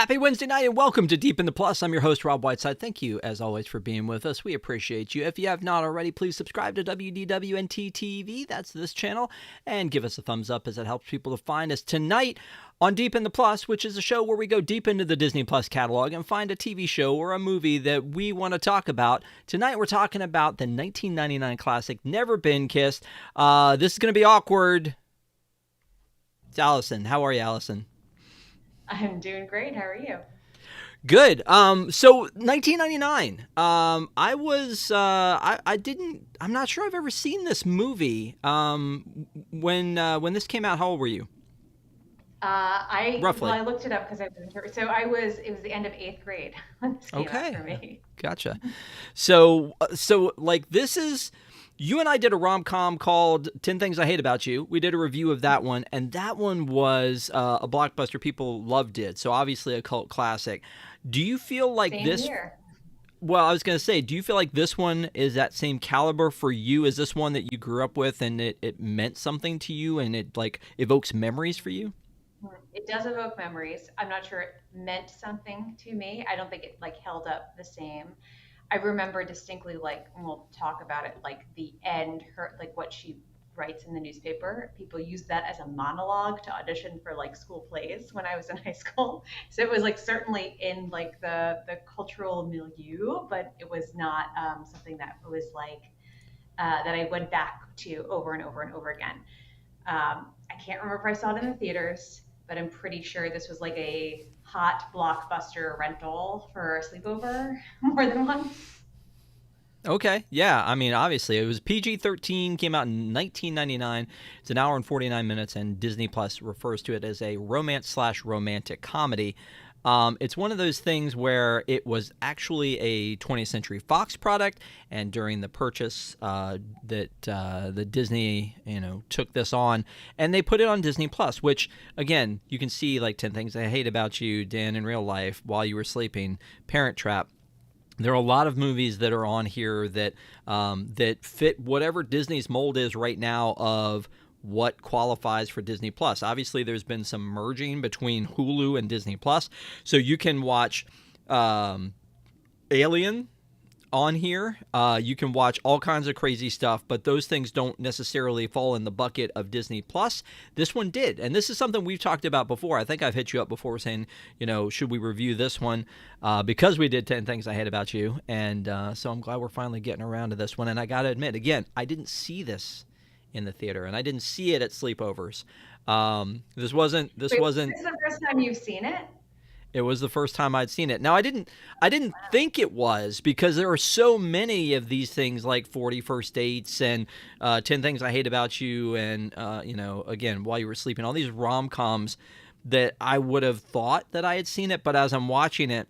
Happy Wednesday night and welcome to Deep in the Plus. I'm your host, Rob Whiteside. Thank you, as always, for being with us. We appreciate you. If you have not already, please subscribe to WDWNT TV. That's this channel. And give us a thumbs up as it helps people to find us. Tonight on Deep in the Plus, which is a show where we go deep into the Disney Plus catalog and find a TV show or a movie that we want to talk about. Tonight we're talking about the 1999 classic, Never Been Kissed. This is going to be awkward. It's Allison. How are you, Allison? I'm doing great. How are you? Good. So 1999. I'm not sure I've ever seen this movie. When this came out, how old were you? Roughly. Well, I looked it up because it was the end of 8th grade when this came out for me. Gotcha. So like this is. You and I did a rom-com called 10 Things I Hate About You. We did a review of that one, and that one was a blockbuster. People loved it, so obviously a cult classic. Do you feel like Same this... Here. Well, I was going to say, do you feel like this one is that same caliber for you? Is this one that you grew up with and it meant something to you and it like evokes memories for you? It does evoke memories. I'm not sure it meant something to me. I don't think it like held up the same. I remember distinctly, like, and we'll talk about it, like the end, like what she writes in the newspaper. People use that as a monologue to audition for like school plays when I was in high school. So it was like certainly in like the cultural milieu, but it was not something that was like that I went back to over and over and over again. I can't remember if I saw it in the theaters, but I'm pretty sure this was like a hot blockbuster rental for a sleepover more than once. Okay, yeah. I mean, obviously, it was PG-13, came out in 1999. It's an hour and 49 minutes, and Disney Plus refers to it as a romance/romantic comedy. It's one of those things where it was actually a 20th Century Fox product, and during the purchase the Disney, took this on, and they put it on Disney Plus, which, again, you can see like 10 Things I Hate About You, Dan in Real Life, While You Were Sleeping, Parent Trap. There are a lot of movies that are on here that that fit whatever Disney's mold is right now of what qualifies for Disney Plus. Obviously, there's been some merging between Hulu and Disney Plus, so you can watch Alien on here. You can watch all kinds of crazy stuff, but those things don't necessarily fall in the bucket of Disney Plus. This one did, and this is something we've talked about before. I think I've hit you up before saying, should we review this one? Because we did 10 Things I Hate About You, and so I'm glad we're finally getting around to this one. And I got to admit, again, I didn't see this in the theater, and I didn't see it at sleepovers. This wasn't. This is the first time you've seen it? It was the first time I'd seen it. Now, I didn't think it was because there are so many of these things like 40 First Dates and 10 Things I Hate About You and, again, While You Were Sleeping, all these rom-coms that I would have thought that I had seen it. But as I'm watching it,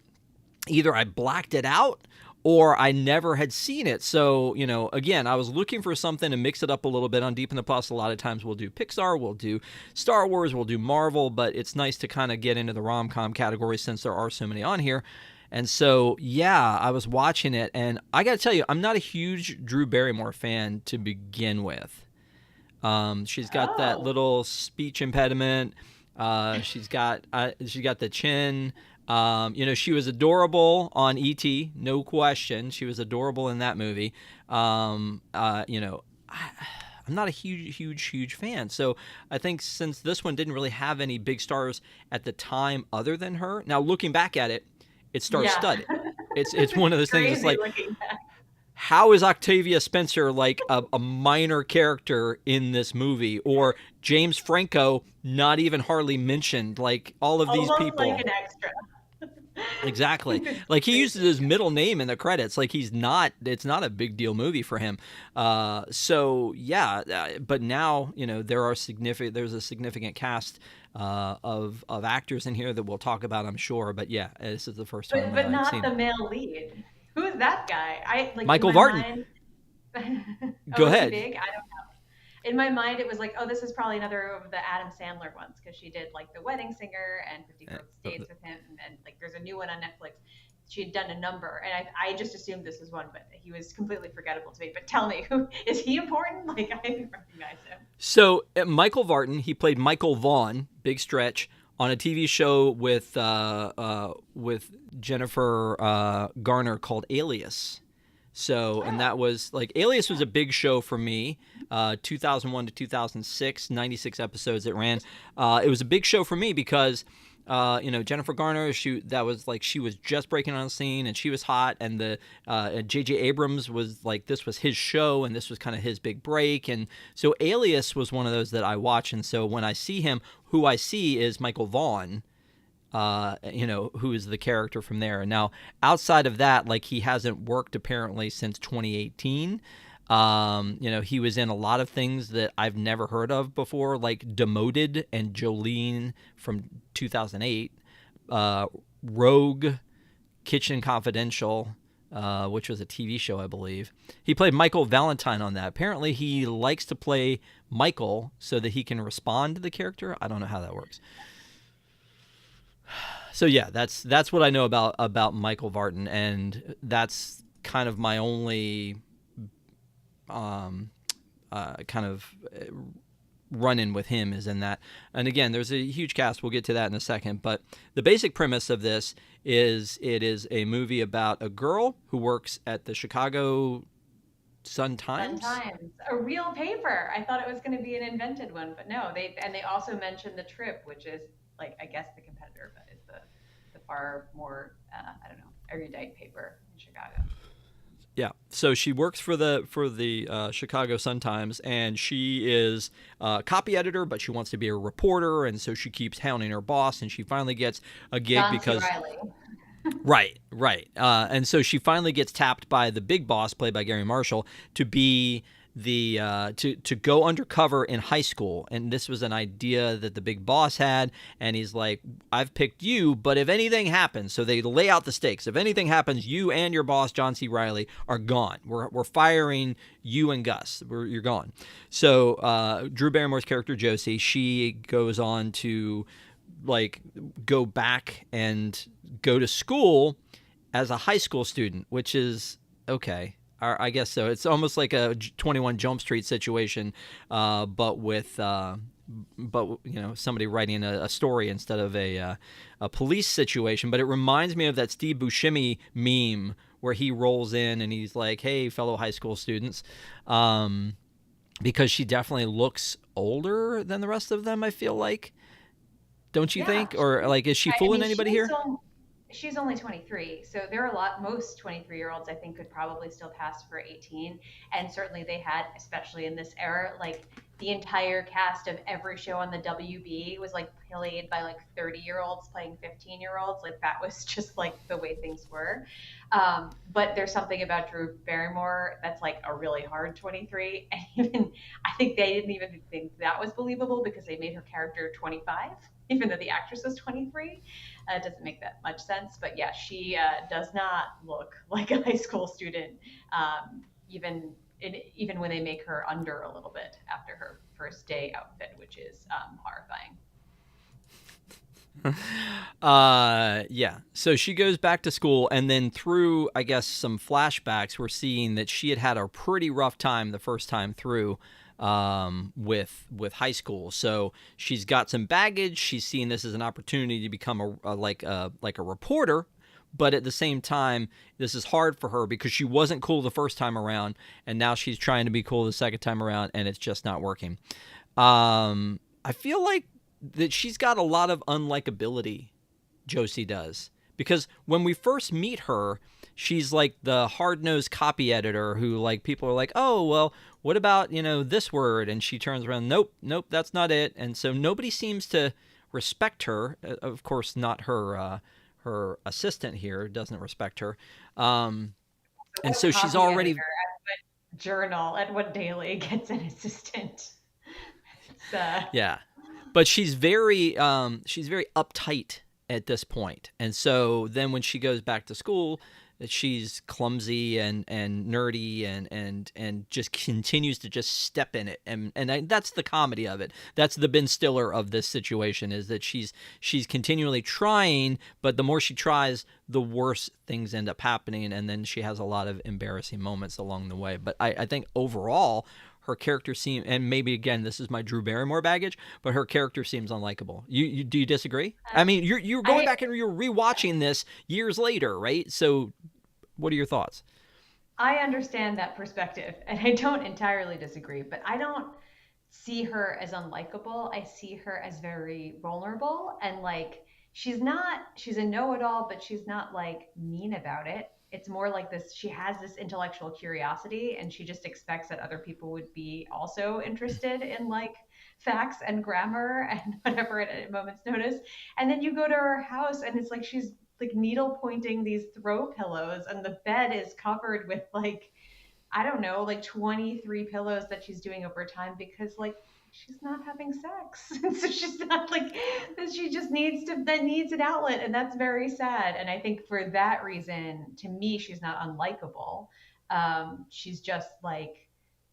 either I blacked it out or I never had seen it. So, again, I was looking for something to mix it up a little bit on Deep in the Plus. A lot of times we'll do Pixar, we'll do Star Wars, we'll do Marvel, but it's nice to kind of get into the rom-com category since there are so many on here. And so, yeah, I was watching it, and I got to tell you, I'm not a huge Drew Barrymore fan to begin with. She's got that little speech impediment. She's got the chin. She was adorable on E.T., no question. She was adorable in that movie. I'm not a huge fan. So I think since this one didn't really have any big stars at the time other than her, now looking back at it, it's star-studded. It's one of those things. It's like, how is Octavia Spencer like a minor character in this movie, or James Franco not even hardly mentioned? Like all of these people, like an extra. Exactly. Like he uses his middle name in the credits. Like it's not a big deal movie for him. So yeah, but now, there's a significant cast of actors in here that we'll talk about, I'm sure. But yeah, this is the first time. But not the male lead. Who is that guy? Michael Vartan. Go ahead. Big? I don't know. In my mind, it was like, oh, this is probably another of the Adam Sandler ones because she did like The Wedding Singer and 50 First Dates with him, and like there's a new one on Netflix. She had done a number, and I just assumed this was one, but he was completely forgettable to me. But tell me, who is he important? Like I didn't recognize him. So Michael Vartan, he played Michael Vaughn, big stretch, on a TV show with Jennifer Garner called Alias. So, and that was like Alias was a big show for me, 2001 to 2006, 96 episodes it ran. It was a big show for me because, Jennifer Garner, she was just breaking on the scene and she was hot, and the J.J. Abrams was like, this was his show and this was kind of his big break. And so Alias was one of those that I watch. And so when I see him, who I see is Michael Vaughn, who is the character from there. Now, outside of that, like, he hasn't worked apparently since 2018. He was in a lot of things that I've never heard of before, like Demoted and Jolene from 2008, Rogue, Kitchen Confidential, which was a TV show, I believe. He played Michael Valentine on that. Apparently, he likes to play Michael so that he can respond to the character. I don't know how that works. So yeah, that's what I know about Michael Vartan, and that's kind of my only kind of run-in with him is in that. And again, there's a huge cast. We'll get to that in a second. But the basic premise of this is it is a movie about a girl who works at the Chicago Sun-Times. Sun-Times, a real paper. I thought it was going to be an invented one, but no. They also mentioned the Trip, which is, like, I guess the competitor, but it's the far more erudite paper in Chicago. Yeah, so she works for the Chicago Sun-Times, and she is a copy editor, but she wants to be a reporter, and so she keeps hounding her boss, and she finally gets a gig John C. because Reilly. right, and so she finally gets tapped by the big boss, played by Gary Marshall, to be the to go undercover in high school. And this was an idea that the big boss had, and he's like, I've picked you, but if anything happens, so they lay out the stakes, if anything happens, you and your boss, John C. Reilly, are gone. We're firing you and Gus. You're gone. So Drew Barrymore's character Josie, she goes on to like go back and go to school as a high school student, which is okay. I guess so. It's almost like a 21 Jump Street situation, but with somebody writing a story instead of a police situation. But it reminds me of that Steve Buscemi meme where he rolls in and he's like, "Hey, fellow high school students," because she definitely looks older than the rest of them. I feel like, don't you think? Or like, is she fooling anybody here? She's only 23, so there are most 23-year-olds I think could probably still pass for 18, and certainly they had, especially in this era, like the entire cast of every show on the WB was like played by like 30-year-olds playing 15-year-olds. Like that was just like the way things were. But there's something about Drew Barrymore that's like a really hard 23, and even I think they didn't even think that was believable because they made her character 25, even though the actress was 23. It doesn't make that much sense, but yeah, she does not look like a high school student, even when they make her under a little bit after her first day outfit, which is horrifying. Yeah. So she goes back to school, and then through, I guess, some flashbacks, we're seeing that she had a pretty rough time the first time through with high school. So she's got some baggage. She's seeing this as an opportunity to become a reporter, but at the same time, this is hard for her because she wasn't cool the first time around, and now she's trying to be cool the second time around, and it's just not working. I feel like that she's got a lot of unlikability, Josie does, because when we first meet her, she's like the hard-nosed copy editor who, like, people are like, oh, well, what about, this word? And she turns around, nope, that's not it. And so nobody seems to respect her. Of course, not her assistant here doesn't respect her. And so she's already... At what journal, at what daily gets an assistant. Yeah. But she's very uptight at this point. And so then when she goes back to school, she's clumsy and nerdy and just continues to just step in it. And that's the comedy of it. That's the Ben Stiller of this situation, is that she's continually trying, but the more she tries, the worse things end up happening. And then she has a lot of embarrassing moments along the way. But I think overall, her character seems, and maybe again this is my Drew Barrymore baggage, but her character seems unlikable. You do you disagree? I mean, you're going I back and you're rewatching this years later, right? So what are your thoughts? I understand that perspective, and I don't entirely disagree, but I don't see her as unlikable. I see her as very vulnerable and like she's a know-it-all, but she's not like mean about it. It's more like this she has this intellectual curiosity and she just expects that other people would be also interested in like facts and grammar and whatever at a moment's notice. And then you go to her house and it's like she's like needle pointing these throw pillows and the bed is covered with like I don't know, like 23 pillows that she's doing over time because like she's not having sex. So she's not like she just needs to that needs an outlet and that's very sad. And I think for that reason, to me, she's not unlikable. She's just like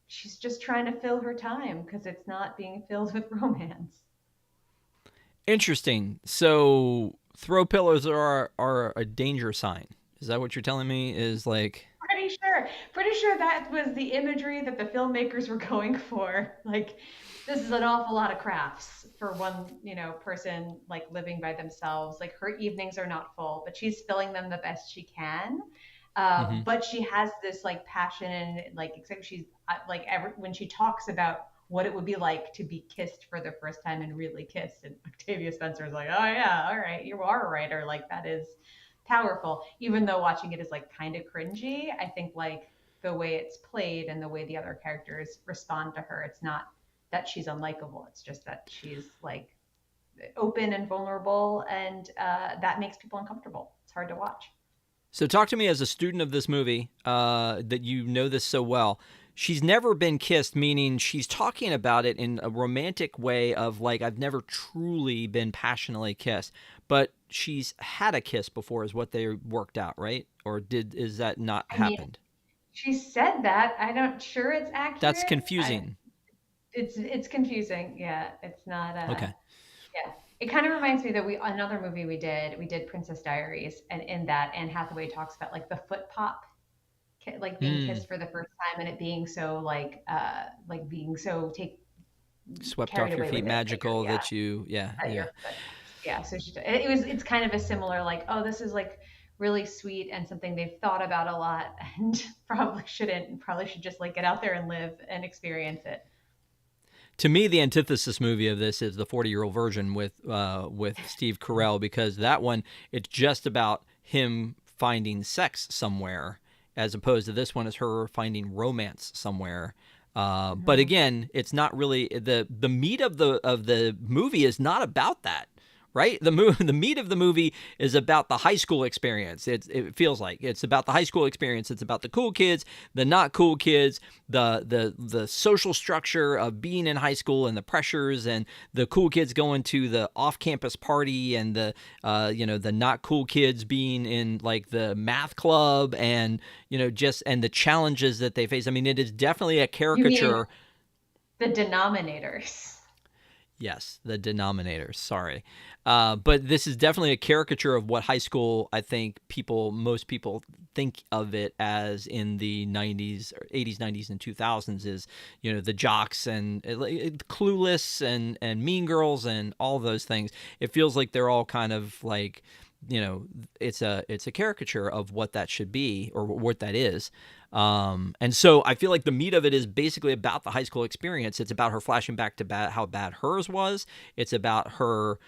she's just trying to fill her time because it's not being filled with romance. Interesting. So throw pillows are a danger sign. Is that what you're telling me? Is like Pretty sure that was the imagery that the filmmakers were going for. Like, this is an awful lot of crafts for one, person like living by themselves. Like her evenings are not full, but she's filling them the best she can. mhm. But she has this like passion and like, except she's like when she talks about what it would be like to be kissed for the first time and really kissed, and Octavia Spencer is like, oh yeah, all right, you are a writer. Like that is powerful, even though watching it is like kind of cringy. I think like the way it's played and the way the other characters respond to her, it's not that she's unlikable. It's just that she's like open and vulnerable, and that makes people uncomfortable. It's hard to watch. So talk to me as a student of this movie, that you know this so well. She's never been kissed, meaning she's talking about it in a romantic way of like I've never truly been passionately kissed, but she's had a kiss before, is what they worked out, right? Or did is that not I mean, happened? she said that. I don't sure it's That's accurate. confusing. It's confusing. Yeah, it's not. Okay. Yeah, it kind of reminds me that we another movie we did Princess Diaries, and in that Anne Hathaway talks about like the foot pop, like being Hmm. kissed for the first time and it being so like being so take Swept carried off your away feet, with it that magical that you, yeah, your yeah. foot. Yeah, so it's kind of a similar like oh this is like really sweet and something they've thought about a lot and probably should just like get out there and live and experience it. To me, the antithesis movie of this is the 40-year-old virgin with Steve Carell, because that one it's just about him finding sex somewhere, as opposed to this one is her finding romance somewhere. But Hmm. again, it's not really the meat of the movie is not about that, right? The meat of the movie is about the high school experience. It feels like it's about the high school experience. It's about the cool kids, the not cool kids, the social structure of being in high school and the pressures, and the cool kids going to the off campus party, and the not cool kids being in like the math club, and just and the challenges that they face. I mean, it is definitely a You mean caricature. the denominators? Yes, the denominators. Sorry, but this is definitely a caricature of what high school. I think most people think of it as in the '90s, or '80s, '90s, and 2000s. Is the jocks and clueless and mean girls and all those things. It feels like they're all kind of like it's a caricature of what that should be or what that is. And so I feel like the meat of it is basically about the high school experience. It's about her flashing back to how bad hers was. It's about her,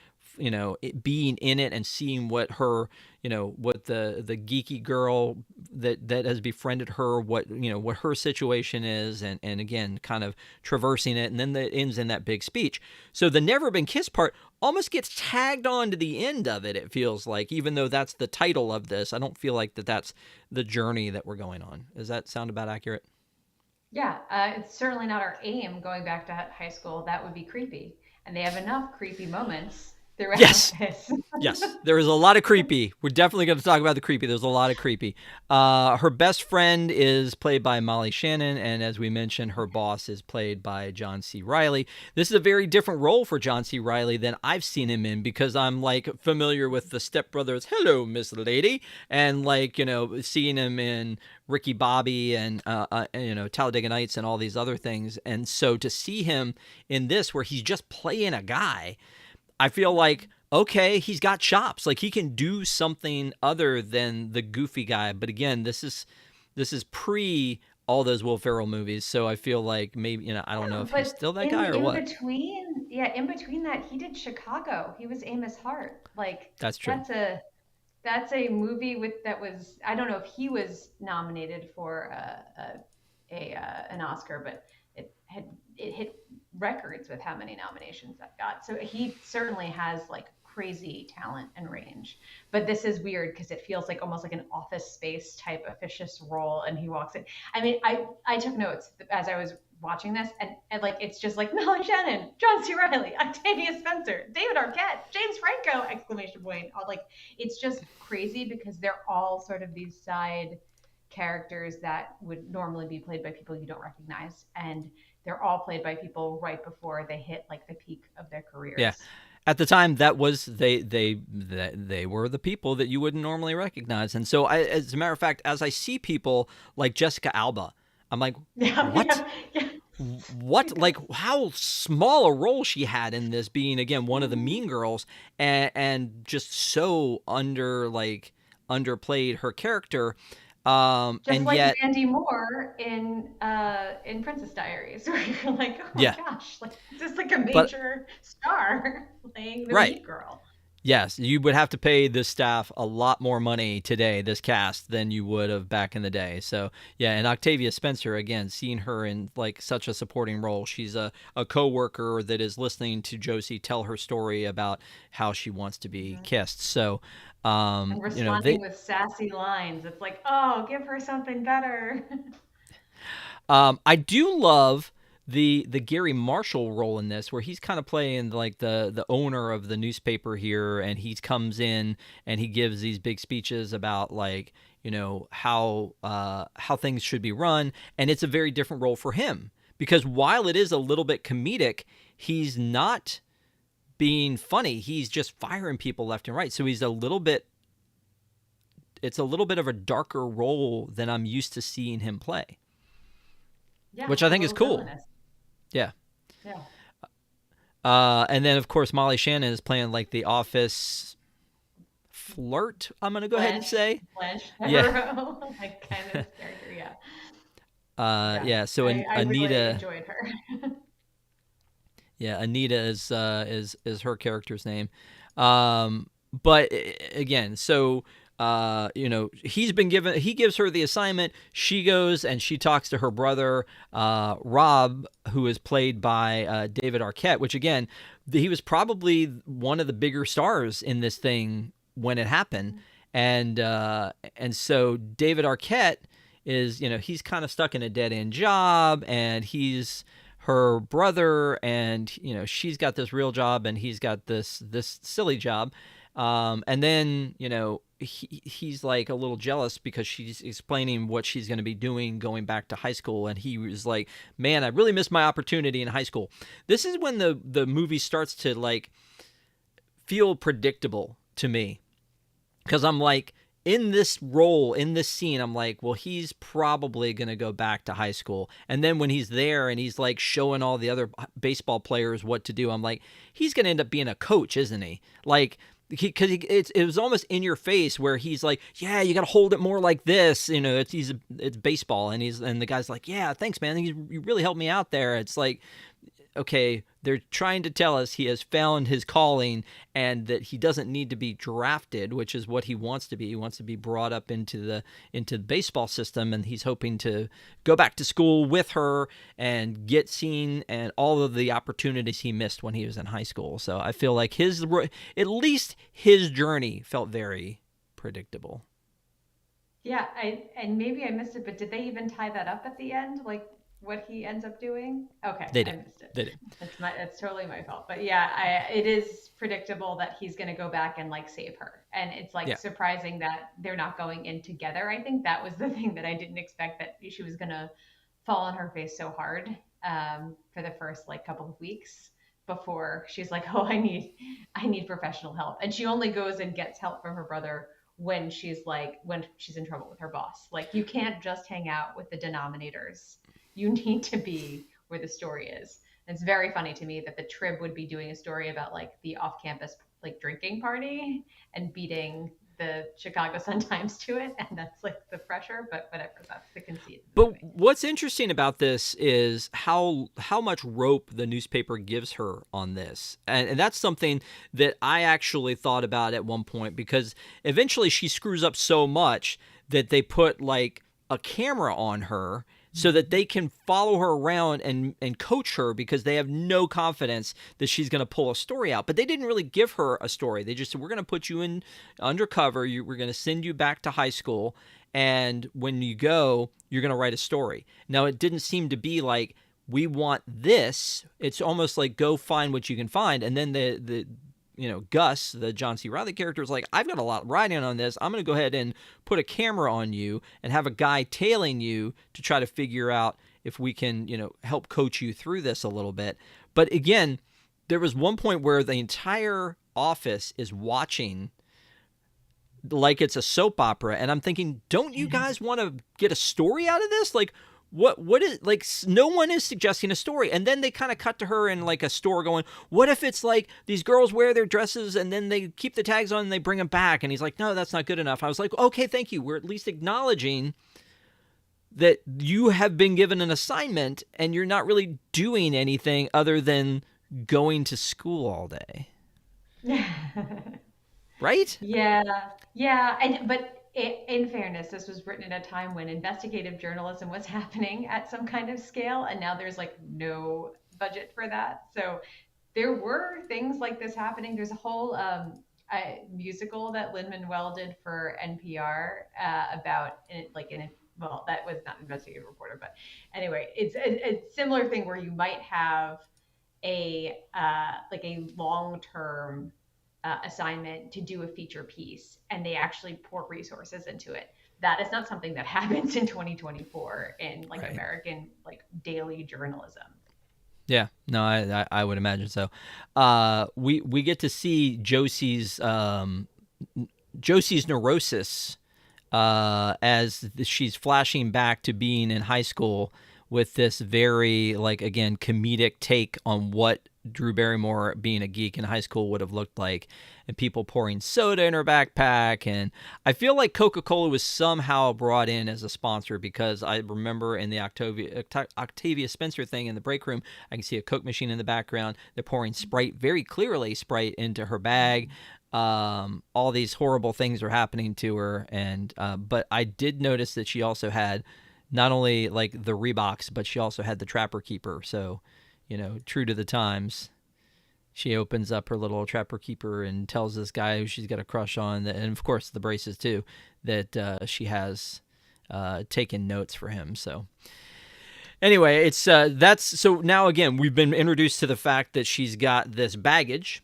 being in it and seeing what her, what the geeky girl that has befriended her, what her situation is, and again, kind of traversing it, and then it ends in that big speech. So the never been kissed part almost gets tagged on to the end of it. It feels like, even though that's the title of this, I don't feel like that's the journey that we're going on. Does that sound about accurate? Yeah, it's certainly not our aim going back to high school. That would be creepy. And they have enough creepy moments throughout Yes. this. Yes, there is a lot of creepy. We're definitely going to talk about the creepy. There's a lot of creepy. Her best friend is played by Molly Shannon, and as we mentioned, her boss is played by John C. Reilly. This is a very different role for John C. Reilly than I've seen him in because I'm like familiar with the Step Brothers. Hello, Miss Lady, and like seeing him in Ricky Bobby and Talladega Nights and all these other things, and so to see him in this where he's just playing a guy. I feel like, okay, he's got chops. Like he can do something other than the goofy guy. But again, this is pre all those Will Ferrell movies. So I feel like maybe, I don't know if he's But still that guy or what. in between that, he did Chicago. He was Amos Hart. Like That's true. that's a movie that was, I don't know if he was nominated for an Oscar, but it hit records with how many nominations that got. So he certainly has like crazy talent and range. But this is weird because it feels like almost like an Office Space type officious role, and he walks in. I mean, I took notes as I was watching this, and like it's just like Melanie Shannon, John C. Reilly, Octavia Spencer, David Arquette, James Franco! Exclamation point! All like it's just crazy because they're all sort of these side characters that would normally be played by people you don't recognize, and they're all played by people right before they hit like the peak of their Yeah. careers. At the time, that was they were the people that you wouldn't normally recognize, and so as a matter of fact, as I see people like Jessica Alba, I'm like, Yeah, what? yeah, yeah. What, like how small a role she had in this, being again one of the mean girls, and just so underplayed her character, Just and like yet Mandy Moore in Princess Diaries, where you're like, oh my yeah, gosh, like this is like a but major star playing the right. mean girl. Yes, you would have to pay this staff a lot more money today, this cast, than you would have back in the day. So, yeah, and Octavia Spencer, again, seeing her in like such a supporting role. She's a co-worker that is listening to Josie tell her story about how she wants to be Mhm. kissed. So, And they responding with sassy lines. It's like, oh, give her something better. I do love the Gary Marshall role in this, where he's kind of playing like the owner of the newspaper here, and he comes in and he gives these big speeches about like how things should be run, and it's a very different role for him because while it is a little bit comedic, he's not being funny. He's just firing people left and right. So he's a little bit. It's a little bit of a darker role than I'm used to seeing him play, Yeah, which I a think is little cool. villainous. Yeah. Yeah. And then, of course, Molly Shannon is playing like the office flirt, I'm going to go ahead and say. Blanche Yeah. Devereaux, like kind of this character. Yeah. Yeah. Yeah. So I really Anita, enjoyed her. yeah, Anita is her character's name. But again, so he gives her the assignment. She goes and she talks to her brother Rob, who is played by David Arquette, which again, he was probably one of the bigger stars in this thing when it happened. And so David Arquette is, he's kind of stuck in a dead end job, and he's her brother, and she's got this real job and he's got this silly job. And then he's like a little jealous because she's explaining what she's going to be doing going back to high school, and he was like, man, I really missed my opportunity in high school. This is when the movie starts to like feel predictable to me, because I'm like, in this role, in this scene, I'm like, well, he's probably going to go back to high school. And then when he's there and he's like showing all the other baseball players what to do, I'm like, he's going to end up being a coach, isn't he? Like, because it was almost in your face where he's like, yeah, you got to hold it more like this. It's baseball. And the guy's like, yeah, thanks, man. You really helped me out there. It's like, okay, they're trying to tell us he has found his calling and that he doesn't need to be drafted, which is what he wants to be. He wants to be brought up into the baseball system, and he's hoping to go back to school with her and get seen and all of the opportunities he missed when he was in high school. So I feel like at least his journey felt very predictable. Yeah, and maybe I missed it, but did they even tie that up at the end? Like, what he ends up doing? Okay, They I did. missed it. They did. It's totally my fault. But yeah, it is predictable that he's going to go back and like save her. And it's like Yeah. surprising that they're not going in together. I think that was the thing that I didn't expect, that she was going to fall on her face so hard for the first like couple of weeks before she's like, "Oh, I need professional help." And she only goes and gets help from her brother when she's in trouble with her boss. Like, you can't just hang out with the denominators. You need to be where the story is. And it's very funny to me that the Trib would be doing a story about like the off-campus like drinking party and beating the Chicago Sun-Times to it, and that's like the pressure. But whatever, that's the conceit of the But movie. what's interesting about this is how much rope the newspaper gives her on this, and that's something that I actually thought about at one point, because eventually she screws up so much that they put like a camera on her so that they can follow her around and coach her, because they have no confidence that she's going to pull a story out. But they didn't really give her a story. They just said, we're going to put you in undercover. We're going to send you back to high school. And when you go, you're going to write a story. Now, it didn't seem to be like, we want this. It's almost like, go find what you can find. And then the Gus, the John C. Reilly character, is like, I've got a lot riding on this. I'm going to go ahead and put a camera on you and have a guy tailing you to try to figure out if we can, help coach you through this a little bit. But again, there was one point where the entire office is watching like it's a soap opera, and I'm thinking, don't you guys want to get a story out of this? Like, what is, like, no one is suggesting a story. And then they kind of cut to her in like a store going, what if it's like these girls wear their dresses and then they keep the tags on and they bring them back? And he's like, no, that's not good enough. I was like, okay, thank you. We're at least acknowledging that you have been given an assignment and you're not really doing anything other than going to school all day. Right? Yeah, yeah, and but in fairness, this was written at a time when investigative journalism was happening at some kind of scale, and now there's like no budget for that. So there were things like this happening. There's a whole musical that Lin-Manuel did for NPR about well, that was not investigative reporter, but anyway, it's a similar thing where you might have a long term assignment to do a feature piece, and they actually pour resources into it. That is not something that happens in 2024 in like Right. American like daily journalism. Yeah, no, I would imagine so. We get to see Josie's neurosis as she's flashing back to being in high school, with this very, like, again, comedic take on what Drew Barrymore being a geek in high school would have looked like, and people pouring soda in her backpack. And I feel like Coca-Cola was somehow brought in as a sponsor, because I remember in the Octavia Spencer thing in the break room, I can see a Coke machine in the background. They're pouring Sprite, very clearly Sprite, into her bag. All these horrible things are happening to her, and but I did notice that she also had not only like the Reeboks, but she also had the Trapper Keeper. So, true to the times, she opens up her little Trapper Keeper and tells this guy who she's got a crush on, and of course the braces too, that she has taken notes for him. So anyway, it's that's so now again we've been introduced to the fact that she's got this baggage.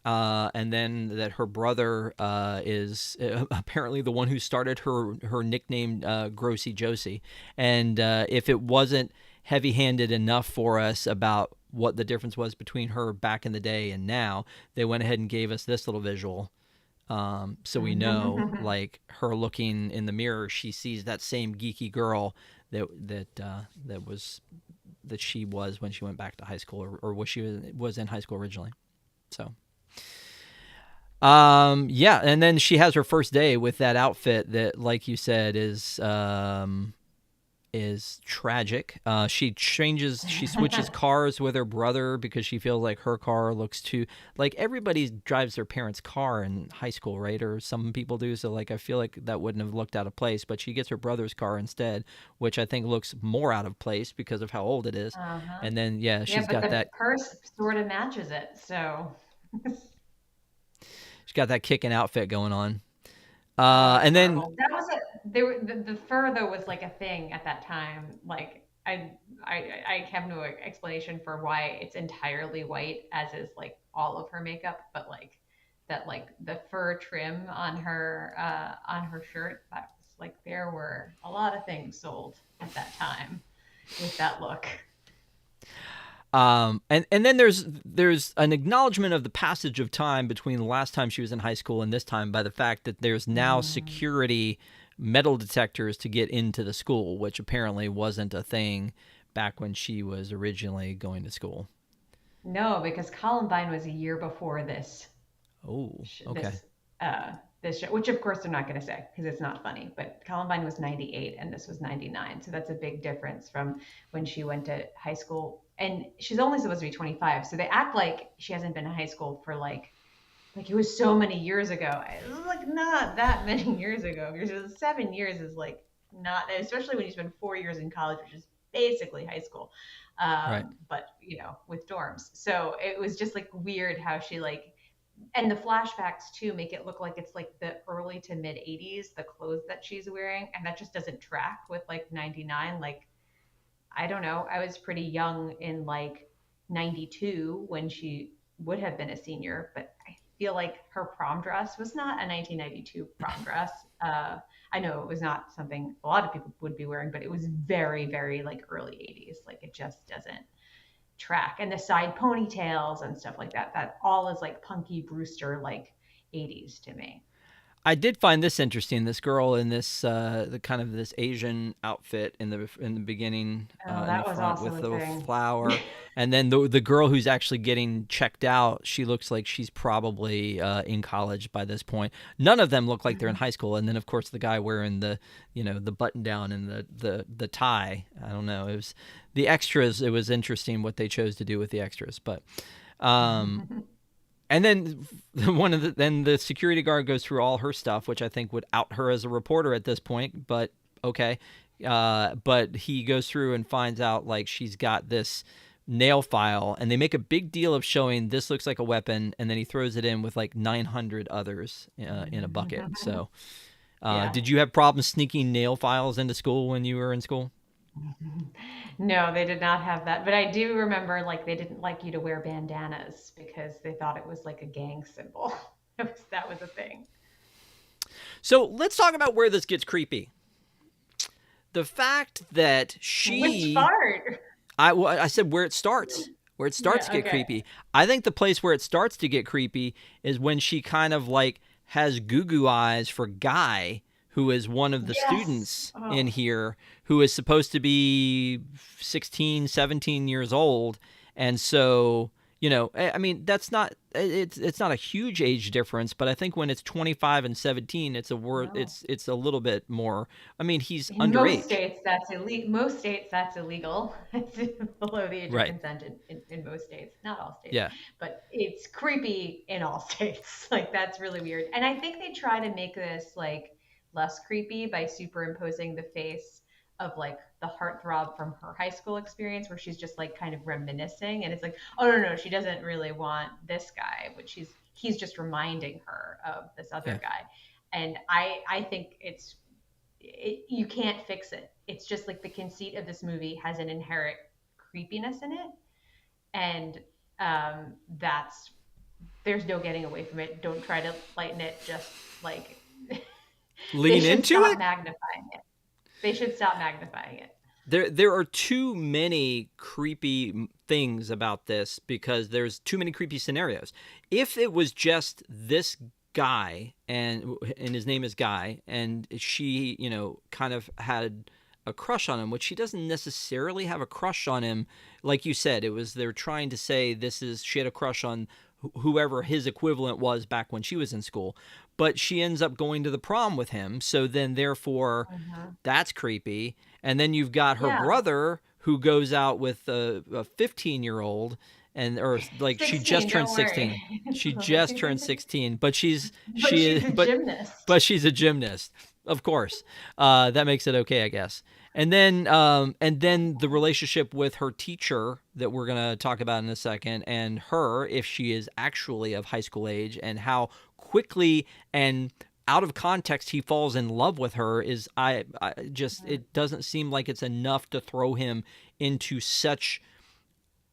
And then that her brother is apparently the one who started her nickname, Grossy Josie. And if it wasn't heavy-handed enough for us about what the difference was between her back in the day and now, they went ahead and gave us this little visual. So we know, like, her looking in the mirror, she sees that same geeky girl that she was when she went back to high school, or was in high school originally. So. Yeah, and then she has her first day with that outfit that, like you said, is tragic. She switches cars with her brother because she feels like her car looks too, like, everybody drives their parents' car in high school, right? Or some people do. So, like, I feel like that wouldn't have looked out of place, but she gets her brother's car instead, which I think looks more out of place because of how old it is. Uh-huh. And then, yeah, Yeah, she's but got the that. purse sort of matches it. So, She's got that kicking outfit going on. oh, it's And then horrible. That was a they were the fur though was like a thing at that time. Like I have no explanation for why it's entirely white, as is like all of her makeup, but like that, like the fur trim on her shirt, that was like there were a lot of things sold at that time with that look. And then there's an acknowledgement of the passage of time between the last time she was in high school and this time by the fact that there's now Mm. security metal detectors to get into the school, which apparently wasn't a thing back when she was originally going to school. No, because Columbine was a year before this Oh, okay. this this show, which of course they're not going to say because it's not funny. But Columbine was 98 and this was 99, so that's a big difference from when she went to high school. And she's only supposed to be 25, so they act like she hasn't been in high school for like it was so many years ago. It was like not that many years ago. Because 7 years is like not, especially when you spend 4 years in college, which is basically high school, Right. but with dorms. So it was just like weird how she like, and the flashbacks too make it look like it's like the early to mid 80s, the clothes that she's wearing, and that just doesn't track with like 99. Like, I don't know, I was pretty young in like 92 when she would have been a senior, but I feel like her prom dress was not a 1992 prom dress. I know it was not something a lot of people would be wearing, but it was very, very like early 80s. Like, it just doesn't track. And the side ponytails and stuff like that, that all is like Punky Brewster, like 80s to me. I did find this interesting. This girl in this the kind of this Asian outfit in the beginning Oh, in the that was front also with a the thing. flower, and then the girl who's actually getting checked out. She looks like she's probably in college by this point. None of them look like they're in high school, and then of course the guy wearing the the button down and the tie. I don't know. It was the extras. It was interesting what they chose to do with the extras, but. Um, and then then the security guard goes through all her stuff, which I think would out her as a reporter at this point. But okay, but he goes through and finds out like she's got this nail file, and they make a big deal of showing this looks like a weapon, and then he throws it in with like 900 others in a bucket. So, Yeah. did you have problems sneaking nail files into school when you were in school? No, they did not have that. But I do remember like they didn't like you to wear bandanas because they thought it was like a gang symbol. That was a thing. So let's talk about where this gets creepy. The fact that Which she part? I said where it starts. Where it starts to Yeah, get okay. creepy. I think the place where it starts to get creepy is when she kind of like has goo goo eyes for Guy, who is one of the Yes. students in Oh, here, who is supposed to be 16, 17 years old. And so, I mean, that's not it's not a huge age difference, but I think when it's 25 and 17, it's a word no. it's a little bit more. I mean, he's In most underage. states, that's illegal. Most states, that's illegal. It's below the age of Right. consent in most states. Not all states, Yeah. but it's creepy in all states. Like, that's really weird. And I think they try to make this like less creepy by superimposing the face of like the heartthrob from her high school experience, where she's just like kind of reminiscing, and it's like, oh no, no, she doesn't really want this guy, but he's just reminding her of this Yeah. other guy. And I think you can't fix it. It's just like the conceit of this movie has an inherent creepiness in it, and that's there's no getting away from it. Don't try to lighten it. Just like they Lean should into stop it. magnifying it. They should stop magnifying it. There are too many creepy things about this because there's too many creepy scenarios. If it was just this guy and his name is Guy and she, kind of had a crush on him, which she doesn't necessarily have a crush on him. Like you said, it was they're trying to say this is she had a crush on whoever his equivalent was back when she was in school, but she ends up going to the prom with him. So then therefore Mhm. that's creepy. And then you've got her Yeah, brother who goes out with a 15-year-old and or like she just 16. turned Don't 16. She just turned worry. 16, but But she's a but gymnast. she's a gymnast. Of course. That makes it okay, I guess. And then the relationship with her teacher that we're going to talk about in a second and her if she is actually of high school age and how quickly and out of context he falls in love with her is I just it doesn't seem like it's enough to throw him into such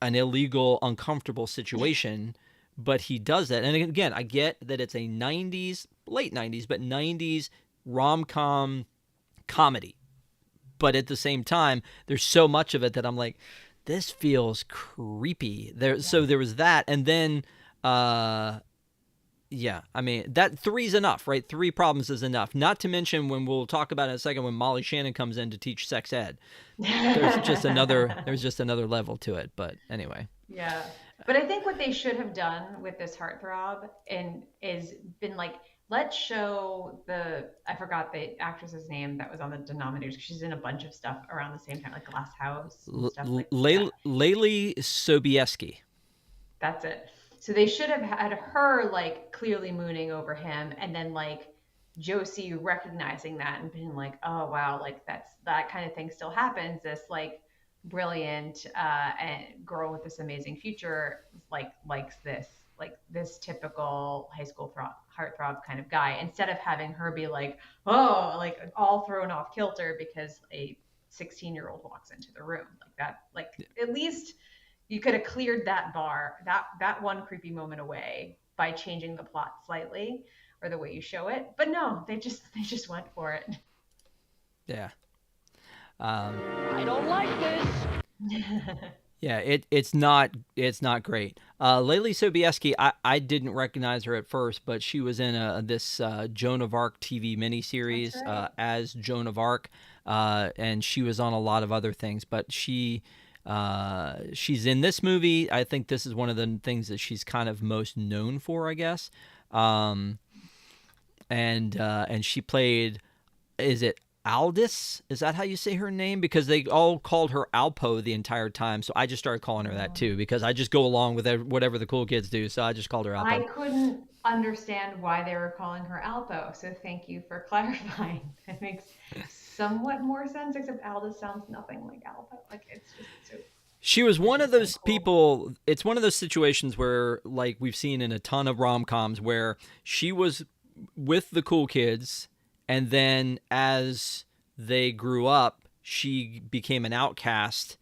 an illegal, uncomfortable situation, but he does that. And again, I get that it's a 90s, late 90s, but 90s rom-com comedy. But at the same time, there's so much of it that I'm like, this feels creepy. So there was that, and then, yeah, I mean that three's enough, right? Three problems is enough. Not to mention when we'll talk about it in a second when Molly Shannon comes in to teach sex ed. There's just another level to it. But anyway, Yeah. But I think what they should have done with this heartthrob and is been like, let's show I forgot the actress's name that was on the denominators. She's in a bunch of stuff around the same time, like Glass House and stuff like that. Laylee Sobieski. That's it. So they should have had her like clearly mooning over him, and then like Josie recognizing that and being like, oh wow, like that kind of thing still happens. This like brilliant and girl with this amazing future like likes this typical high school heartthrob kind of guy, instead of having her be like, oh, like all thrown off kilter because a 16-year-old walks into the room like that. Like at least you could have cleared that bar, that one creepy moment away by changing the plot slightly or the way you show it. But no, they just went for it. Yeah. I don't like this. Yeah, it's not great. Laylee Sobieski, I didn't recognize her at first, but she was in this Joan of Arc TV miniseries Right. as Joan of Arc, and she was on a lot of other things. But she's in this movie. I think this is one of the things that she's kind of most known for, I guess. And she played, is it Aldous? Is that how you say her name? Because they all called her Alpo the entire time, so I just started calling her that too because I just go along with whatever the cool kids do. So I just called her I Alpo. couldn't understand why they were calling her Alpo, so thank you for clarifying. That makes somewhat more sense, except Aldous sounds nothing like Alpo. Like it's just so She was it's one of just so those cool. people. It's one of those situations where, like we've seen in a ton of rom coms, where she was with the cool kids, and then as they grew up, she became an outcast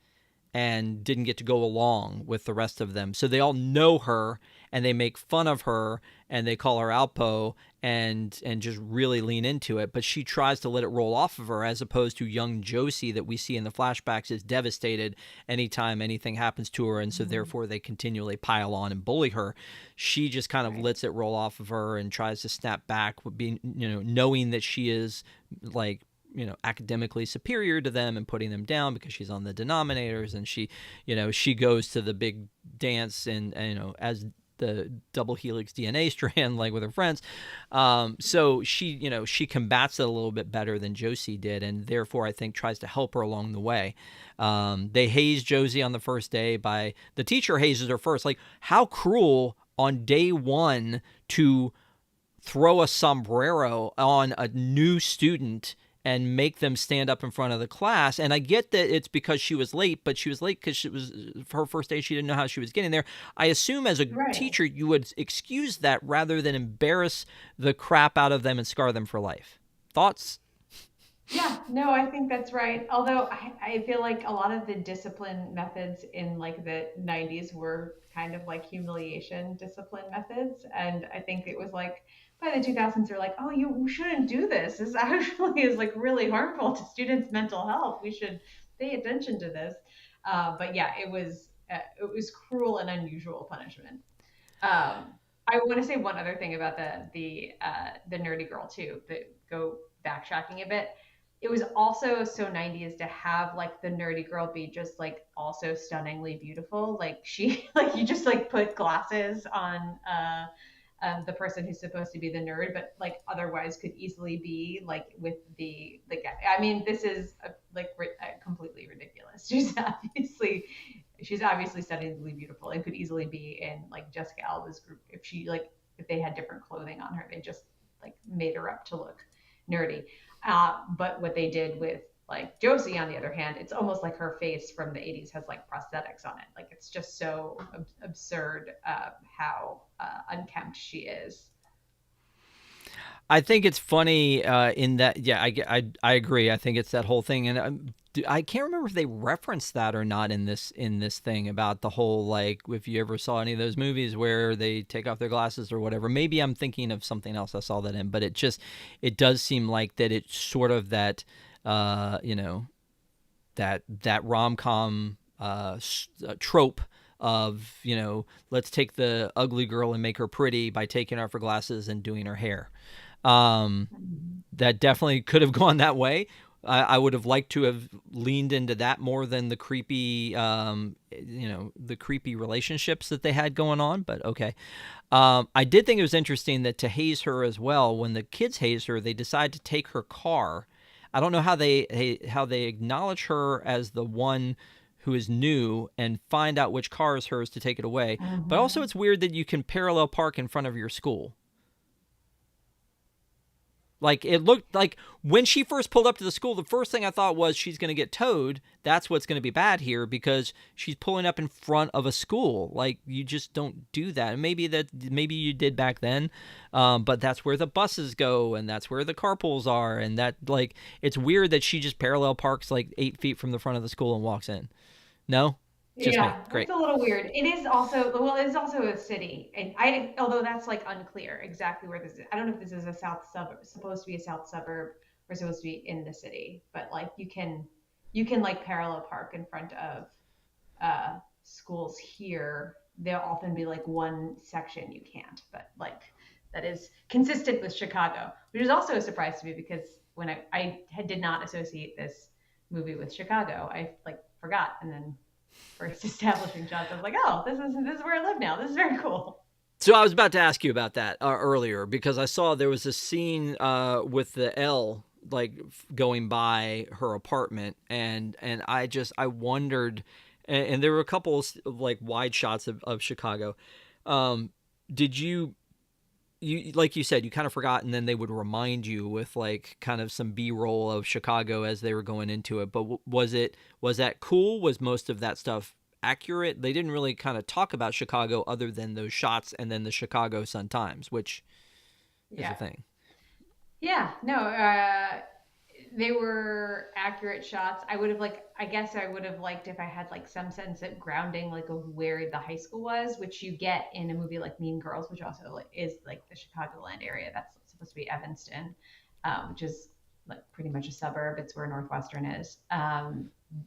and didn't get to go along with the rest of them. So they all know her and they make fun of her and they call her Alpo and just really lean into it. But she tries to let it roll off of her, as opposed to young Josie that we see in the flashbacks is devastated anytime anything happens to her, and so Mhm. therefore they continually pile on and bully her. She just kind of Right. lets it roll off of her and tries to snap back, with being, knowing that she is like, academically superior to them and putting them down because she's on the denominators, and she goes to the big dance and as the double helix DNA strand, like with her friends. So she combats it a little bit better than Josie did, and therefore I think tries to help her along the way. They haze Josie on the first day. By the teacher hazes her first. Like, how cruel on day one to throw a sombrero on a new student and make them stand up in front of the class. And I get that it's because she was late, but she was late because it was her first day. She didn't know how she was getting there. I assume as a Right. teacher, you would excuse that rather than embarrass the crap out of them and scar them for life. Thoughts? Yeah, no, I think that's right. Although I feel like a lot of the discipline methods in like the 90s were kind of like humiliation discipline methods. And I think it was like by the 2000s, they're like, oh, you shouldn't do this. This actually is like really harmful to students' mental health. We should pay attention to this. But yeah, it was cruel and unusual punishment. I want to say one other thing about the nerdy girl too. That go backtracking a bit. It was also so 90s to have like the nerdy girl be just like also stunningly beautiful. Like she like you just like put glasses on the person who's supposed to be the nerd, but like otherwise could easily be like with the guy. I mean, this is completely ridiculous. She's obviously stunningly beautiful and could easily be in like Jessica Alba's group if they had different clothing on her. They just like made her up to look nerdy. But what they did with like Josie, on the other hand, it's almost like her face from the 80s has like prosthetics on it. Like it's just so absurd how unkempt she is. I think it's funny in that. Yeah, I agree. I think it's that whole thing, and I can't remember if they referenced that or not in this thing about the whole like if you ever saw any of those movies where they take off their glasses or whatever. Maybe I'm thinking of something else I saw that in, but it does seem like that it's sort of that you know that rom com trope of let's take the ugly girl and make her pretty by taking off her glasses and doing her hair. Um, Mhm. that definitely could have gone that way. I would have liked to have leaned into that more than the creepy, the creepy relationships that they had going on. But okay, I did think it was interesting that to haze her as well. When the kids haze her, they decide to take her car. I don't know how they acknowledge her as the one who is new and find out which car is hers to take it away. But also, Mhm. it's weird that you can parallel park in front of your school. Like it looked like when she first pulled up to the school, the first thing I thought was she's going to get towed. That's what's going to be bad here because she's pulling up in front of a school. Like you just don't do that. And maybe you did back then, but that's where the buses go and that's where the carpools are. And that like it's weird that she just parallel parks like 8 feet from the front of the school and walks in. No, just me. Yeah, it's Great. a little weird. It is also, well, it's also a city, and although that's like unclear exactly where this is. I don't know if this is a south suburb, supposed to be a south suburb, or supposed to be in the city, but like you can like parallel park in front of schools here. There'll often be like one section you can't, but like that is consistent with Chicago, which is also a surprise to me because when did not associate this movie with Chicago, I like forgot, and then first establishing shots, I was like, oh, this is where I live now. This is very cool. So I was about to ask you about that earlier because I saw there was a scene with the L like going by her apartment, and I wondered, and there were a couple of like wide shots of Chicago. Um, did you like you said you kind of forgot, and then they would remind you with like kind of some B-roll of Chicago as they were going into it. But was that cool? Was most of that stuff accurate? They didn't really kind of talk about Chicago other than those shots and then the Chicago Sun Times, which is a Yeah. thing. Yeah. No, they were accurate shots. I guess I would have liked if I had like some sense of grounding, like of where the high school was, which you get in a movie like Mean Girls, which also like, is like the Chicagoland area. That's supposed to be Evanston, which is like pretty much a suburb. It's where Northwestern is.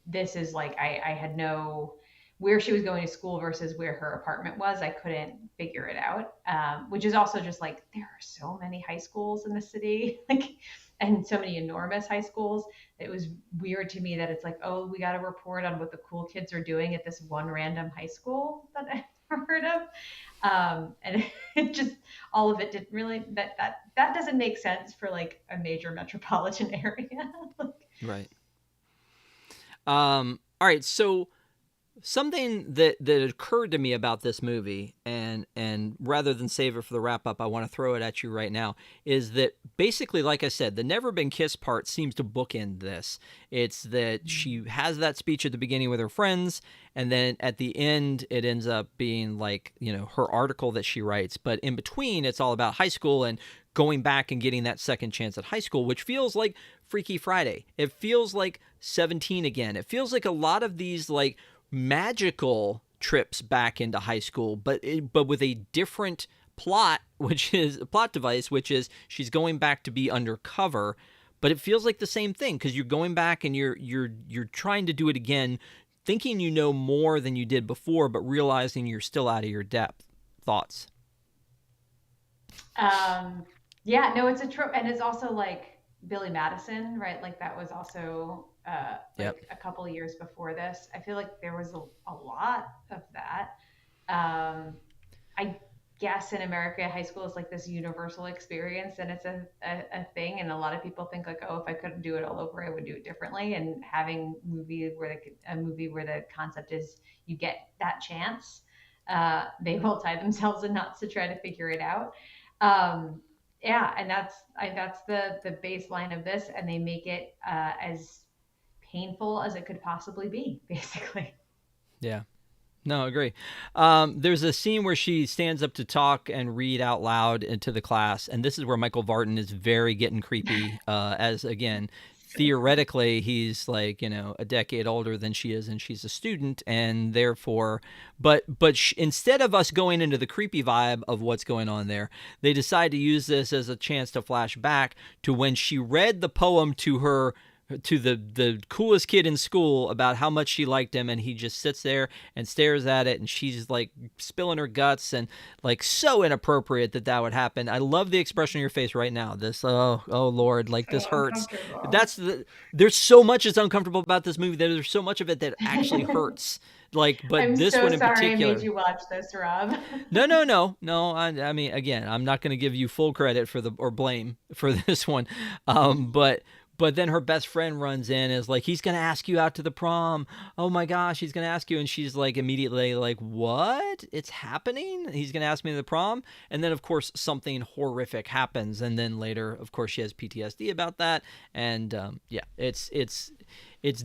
This is like, I had no, where she was going to school versus where her apartment was. I couldn't figure it out, which is also just like, there are so many high schools in the city. Like, and so many enormous high schools. It was weird to me that it's like, oh, we got to report on what the cool kids are doing at this one random high school that I've never heard of. And it just, all of it didn't really, that doesn't make sense for like a major metropolitan area. Like, Right. All right. So something that occurred to me about this movie, and rather than save it for the wrap up, I want to throw it at you right now. Is that basically, like I said, the never been kissed part seems to bookend this. It's that she has that speech at the beginning with her friends, and then at the end, it ends up being like her article that she writes. But in between, it's all about high school and going back and getting that second chance at high school, which feels like Freaky Friday. It feels like 17 again. It feels like a lot of these like magical trips back into high school, but with a different plot, which is a plot device, which is she's going back to be undercover. But it feels like the same thing because you're going back and you're trying to do it again, thinking you know more than you did before, but realizing you're still out of your depth. Thoughts? um, yeah, no, it's a trope, and it's also like Billy Madison, right? Like that was also Yep. like a couple of years before this. I feel like there was a lot of that. Um, I guess in America, high school is like this universal experience, and it's a thing. And a lot of people think like, oh, if I couldn't do it all over, I would do it differently. And having a movie where the concept is you get that chance, they will tie themselves in knots to try to figure it out. Um, yeah, and that's the baseline of this, and they make it as painful as it could possibly be, basically. Yeah. No, agree. There's a scene where she stands up to talk and read out loud into the class, and this is where Michael Vartan is very getting creepy. As again, So funny. theoretically, he's like a decade older than she is, and she's a student, and therefore, but instead of us going into the creepy vibe of what's going on there, they decide to use this as a chance to flash back to when she read the poem to the coolest kid in school about how much she liked him, and he just sits there and stares at it, and she's like spilling her guts, and like so inappropriate that would happen. I love the expression on your face right now. This oh Lord, like this So hurts. uncomfortable. There's so much that's uncomfortable about this movie. There's so much of it that actually hurts. Like, but I'm this so one in sorry I made particular. you watch this, Rob. No. I mean, again, I'm not going to give you full credit for the or blame for this one, but then her best friend runs in and is like, he's going to ask you out to the prom. Oh my gosh, he's going to ask you, and she's like immediately like, what? It's happening? He's going to ask me to the prom, and then of course something horrific happens, and then later, of course, she has PTSD about that, and yeah, it's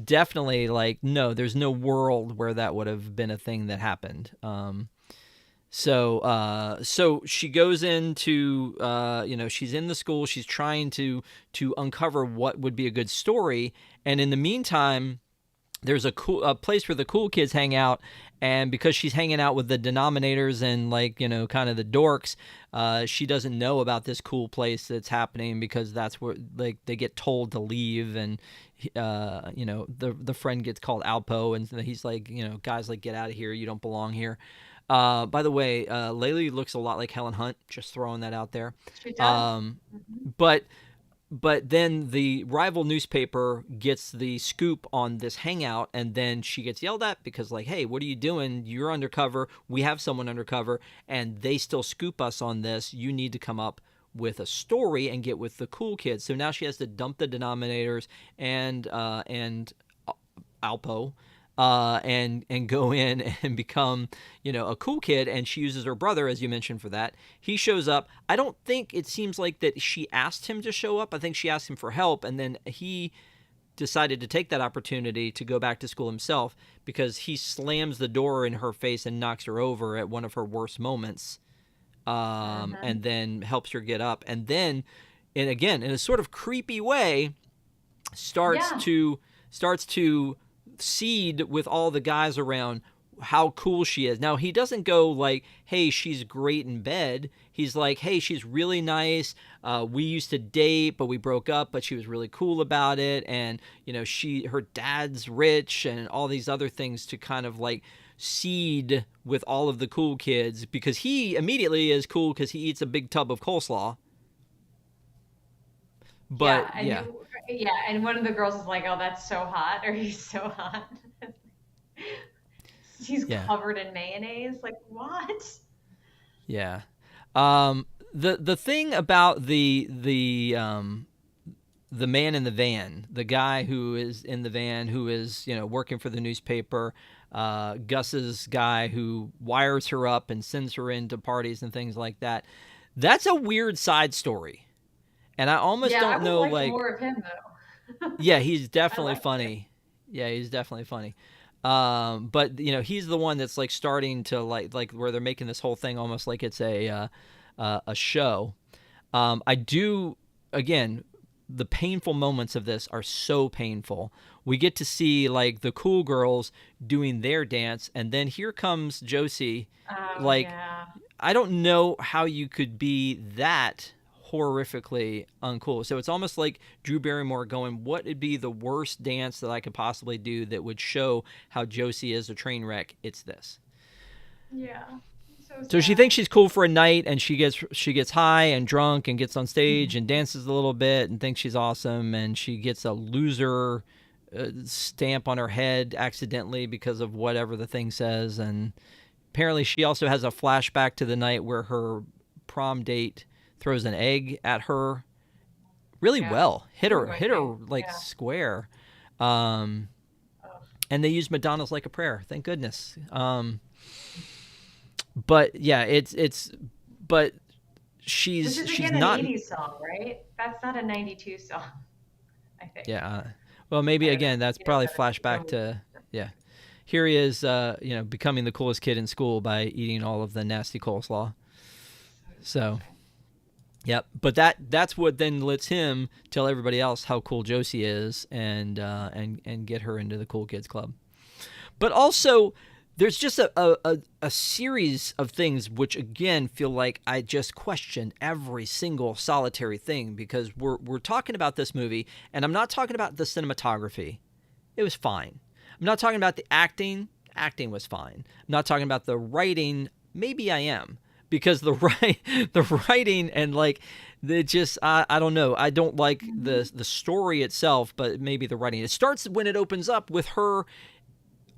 definitely like no, there's no world where that would have been a thing that happened. So she goes into, she's in the school. She's trying to uncover what would be a good story, and in the meantime, there's a place where the cool kids hang out, and because she's hanging out with the denominators and like kind of the dorks, she doesn't know about this cool place that's happening because that's where like they get told to leave, and the friend gets called Alpo, and he's like, guys, like, get out of here, you don't belong here. By the way, Laylee looks a lot like Helen Hunt. Just throwing that out there. She does. Um, Hmm. but then the rival newspaper gets the scoop on this hangout, and then she gets yelled at because like, hey, what are you doing? You're undercover. We have someone undercover, and they still scoop us on this. You need to come up with a story and get with the cool kids. So now she has to dump the denominators and Alpo, and go in and become a cool kid, and she uses her brother, as you mentioned, for that. He shows up. I don't think it seems like that she asked him to show up. I think she asked him for help, and then he decided to take that opportunity to go back to school himself because he slams the door in her face and knocks her over at one of her worst moments, Hmm. and then helps her get up, and then, and again in a sort of creepy way, starts Yeah. to starts to seed with all the guys around how cool she is. Now he doesn't go like, "Hey, she's great in bed." He's like, "Hey, she's really nice. We used to date, but we broke up. But she was really cool about it, and her dad's rich, and all these other things to kind of like seed with all of the cool kids because he immediately is cool because he eats a big tub of coleslaw." Yeah. But And yeah, yeah, and one of the girls is like, "Oh, that's so hot," or "He's so hot." She's yeah. covered in mayonnaise. Like what? Yeah. The thing about the man in the van, the guy who is in the van, who is working for the newspaper, Gus's guy who wires her up and sends her into parties and things like that. That's a weird side story, and I almost Yeah, I don't would have know. liked Like, more of him though. yeah, he's I definitely liked him. funny. Yeah, he's definitely funny. But he's the one that's like starting to like where they're making this whole thing almost like it's a show. I do again. The painful moments of this are so painful. We get to see like the cool girls doing their dance, and then here comes Josie. Oh Like, yeah. I don't know how you could be that horrifically uncool. So it's almost like Drew Barrymore going, what would be the worst dance that I could possibly do that would show how Josie is a train wreck? It's this. Yeah. So So she sad. thinks she's cool for a night, and she gets high and drunk and gets on stage and dances a little bit and thinks she's awesome, and she gets a loser stamp on her head accidentally because of whatever the thing says, and apparently she also has a flashback to the night where her prom date throws an egg at her really Yeah. well, hit Poor her hit her Whitney. like Yeah. square, um, Ugh. and they used Madonna's Like a Prayer, thank goodness. But yeah, it's but Which is she's again an not. 80s song, right? That's not a 92 song, I think. Yeah, well, maybe I don't know. again that's You know probably better. You know flashback more. to, yeah. here he is, becoming the coolest kid in school by eating all of the nasty coleslaw. So So, disgusting. yep. But that's what then lets him tell everybody else how cool Josie is, and get her into the cool kids club. But also, there's just a series of things which again feel like I just question every single solitary thing, because we're talking about this movie, and I'm not talking about the cinematography. It was fine. I'm not talking about the acting. Acting was fine. I'm not talking about the writing. Maybe I am, because the writing and like the just I don't know. I don't like Mhm. the story itself, but maybe the writing. It starts when it opens up with her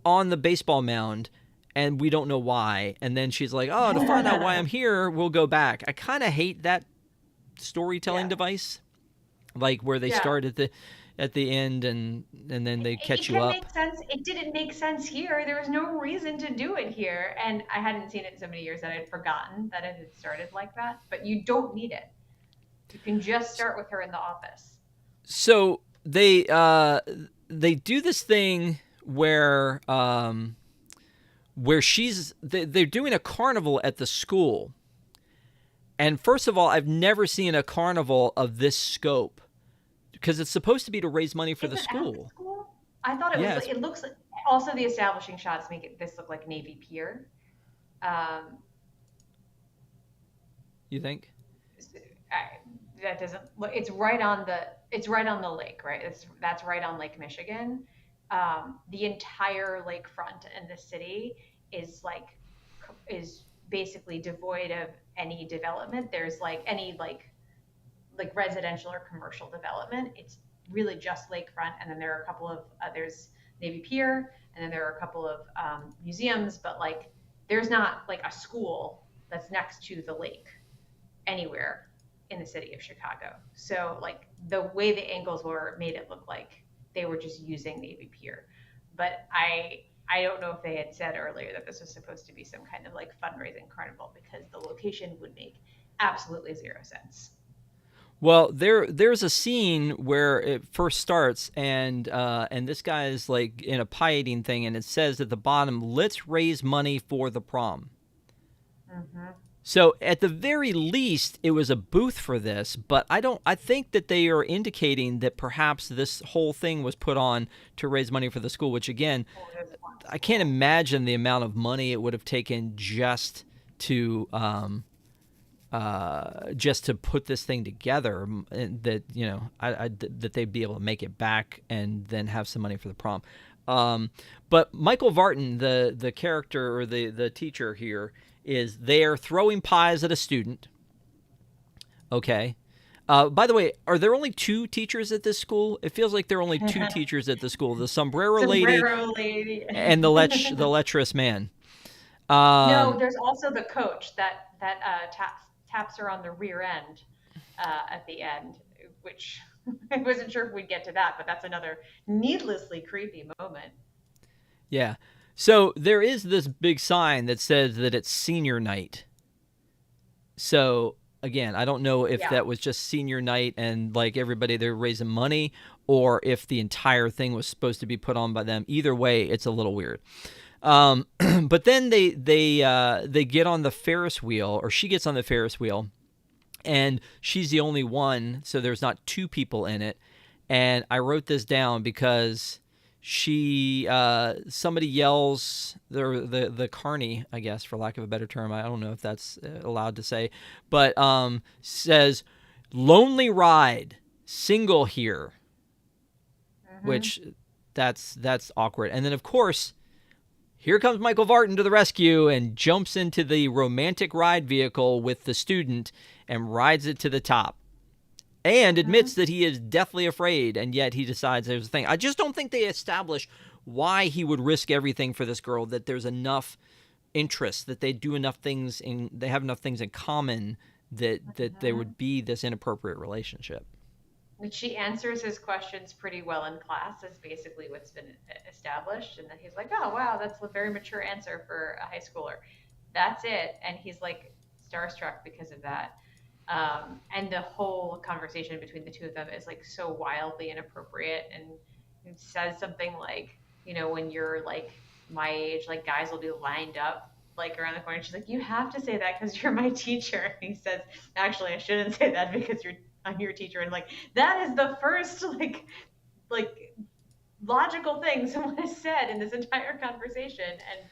on the baseball mound, and we don't know why. And then she's like, "Oh, to find out why I'm here, we'll go back." I kind of hate that storytelling Yeah. device, like where they Yeah. start at the end, and then they It catch you can up. make sense. It didn't make sense here. There was no reason to do it here. And I hadn't seen it in so many years that I'd forgotten that it had started like that. But you don't need it. You can just start with her in the office. So they do this thing where they're doing a carnival at the school. And first of all, I've never seen a carnival of this scope, because it's supposed to be to raise money for Is the it at the school. school? I thought it was like, Yes, it looks like, also the establishing shots make it this look like Navy Pier. Um, you think? I, that doesn't look, it's right on the lake, right? That's right on Lake Michigan. The entire lakefront in the city is like is basically devoid of any development. There's like any like residential or commercial development. It's really just lakefront, and then there are a couple of there's Navy Pier, and then there are a couple of museums, but like there's not like a school that's next to the lake anywhere in the city of Chicago. So like the way the angles were made it look like they were just using Navy Pier. But I don't know if they had said earlier that this was supposed to be some kind of like fundraising carnival, because the location would make absolutely zero sense. Well, there's a scene where it first starts, and this guy is like in a pie eating thing, and it says at the bottom, "Let's raise money for the prom." Mm-hmm. So at the very least, it was a booth for this, but I don't. I think that they are indicating that perhaps this whole thing was put on to raise money for the school. Which again, For this one I can't school. imagine the amount of money it would have taken just to put this thing together. And that that they'd be able to make it back and then have some money for the prom. Um, but Michael Vartan, the character or the teacher here, is there throwing pies at a student. Okay. By the way, are there only two teachers at this school? It feels like there are only two teachers at the school: the sombrero lady Sombrero lady. and the lecherous man. No, Um, there's also the coach that taps her on the rear end at the end, which I wasn't sure if we'd get to that, but that's another needlessly creepy moment. yeah. So there is this big sign that says that it's senior night. So again, I don't know if Yeah. that was just senior night and like everybody they're raising money, or if the entire thing was supposed to be put on by them. Either way, it's a little weird. But then they get on the Ferris wheel, or she gets on the Ferris wheel, and she's the only one, so there's not two people in it. And I wrote this down because she somebody yells the carney, I guess, for lack of a better term. I don't know if that's allowed to say, but says lonely ride, single here, Hmm. which that's awkward. And then of course here comes Michael Vartan to the rescue and jumps into the romantic ride vehicle with the student and rides it to the top, and admits Hmm. that he is deathly afraid, and yet he decides there's a thing. I just don't think they establish why he would risk everything for this girl, that there's enough interest, that they do enough things in they have enough things in common, that there Hmm. would be this inappropriate relationship. And she answers his questions pretty well in class, is basically what's been established. And then he's like, "Oh wow, that's a very mature answer for a high schooler." That's it, and he's like starstruck because of that. And the whole conversation between the two of them is like so wildly inappropriate, and it says something like, when you're like my age, like guys will be lined up like around the corner. She's like, you have to say that because you're my teacher. And he says, actually, I shouldn't say that because I'm your teacher. And like that is the first like logical thing someone has said in this entire conversation, and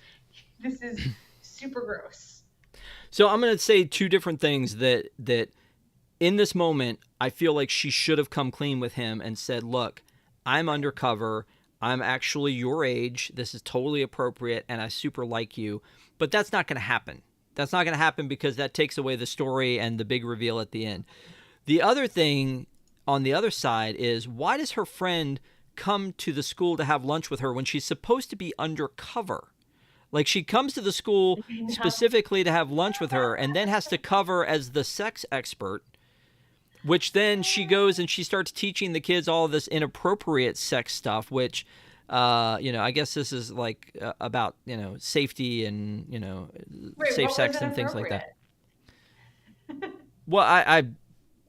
this is super gross. So I'm going to say two different things that in this moment, I feel like she should have come clean with him and said, look, I'm undercover. I'm actually your age. This is totally appropriate, and I super like you. But that's not going to happen. That's not going to happen because that takes away the story and the big reveal at the end. The other thing on the other side is, why does her friend come to the school to have lunch with her when she's supposed to be undercover? Like, she comes to the school specifically to have lunch with her and then has to cover as the sex expert, which then she goes and she starts teaching the kids all of this inappropriate sex stuff, which, I guess this is like about, safety and, Wait, safe what sex was and things like that. inappropriate? Well,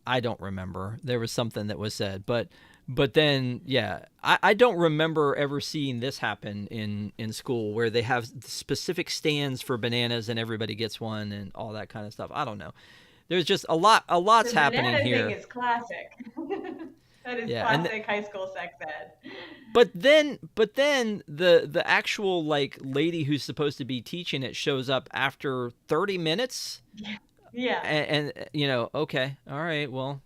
I don't remember. There was something that was said, but then, yeah, I don't remember ever seeing this happen in school where they have specific stands for bananas and everybody gets one and all that kind of stuff. I don't know. There's just lot's The happening banana here. thing is classic. That is Yeah, classic high school sex ed. but then the actual like lady who's supposed to be teaching it shows up after 30 minutes. Yeah. And okay, all right, well,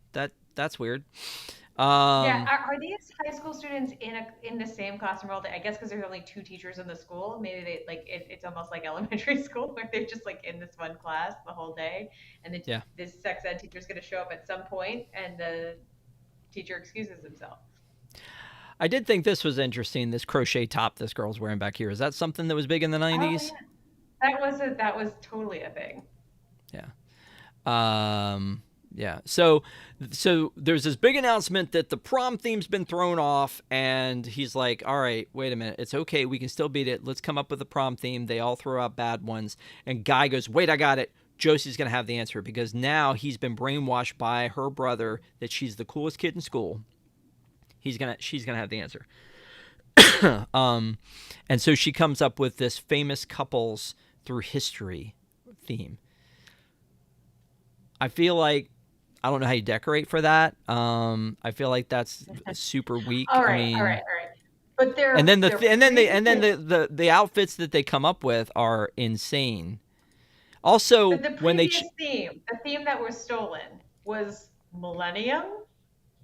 that's weird. Yeah. Um, Are these high school students in the same classroom all day? I guess because there's only two teachers in the school. Maybe they it's almost like elementary school where they're just like in this one class the whole day, and yeah. this sex ed teacher is going to show up at some point, and the teacher excuses himself. I did think this was interesting. This crochet top this girl's wearing back here. Is that something that was big in the Oh 90s? yeah, that was totally a thing. Yeah. Yeah. So there's this big announcement that the prom theme's been thrown off, and he's like, all right, wait a minute. It's okay. We can still beat it. Let's come up with a prom theme. They all throw out bad ones. And Guy goes, wait, I got it. Josie's going to have the answer because now he's been brainwashed by her brother that she's the coolest kid in school. She's going to have the answer. And so she comes up with this famous couples through history theme. I feel like, I don't know how you decorate for that. I feel like that's super weak. All right, I mean, all right, all right. But they're and then they're the outfits that they come up with are insane. Also, but the when they previous theme, the theme that was stolen was Millennium.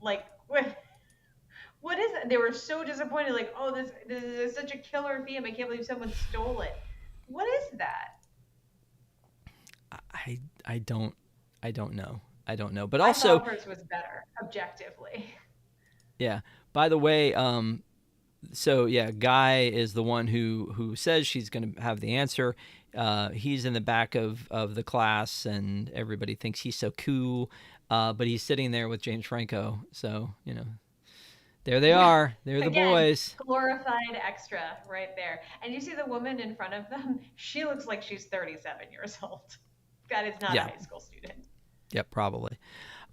Like what is it? They were so disappointed. Like, oh, this is such a killer theme. I can't believe someone stole it. What is that? I don't know. I don't know. But I also, thought hers was better, objectively. yeah. By the way, so yeah, Guy is the one who says she's going to have the answer. He's in the back of the class, and everybody thinks he's so cool. But he's sitting there with James Franco. So, there they are. They're the Again, boys. glorified extra right there. And you see the woman in front of them? She looks like she's 37 years old. That is not Yeah. a high school student. Yep, probably.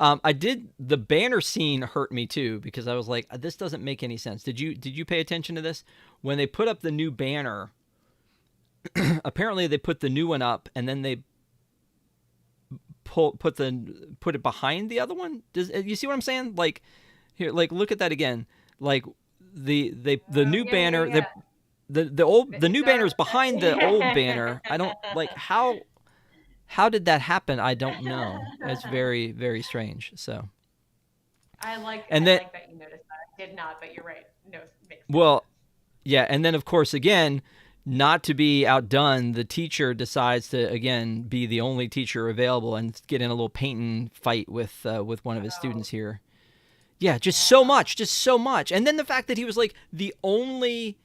The banner scene hurt me too because I was like, this doesn't make any sense. Did you pay attention to this? When they put up the new banner, apparently they put the new one up and then they put it behind the other one. Does you see what I'm saying? Like here, like look at that again. Like the new Yeah, banner, yeah, yeah. the new banner is behind the old banner. I don't like how did that happen? I don't know. It's very, very strange. So I like and I then like that you noticed that. I did not, but you're right. No, it makes sense. well, yeah, and then of course again, not to be outdone, the teacher decides to again be the only teacher available and get in a little painting fight with one of his students here. Yeah, just so much. And then the fact that he was like the only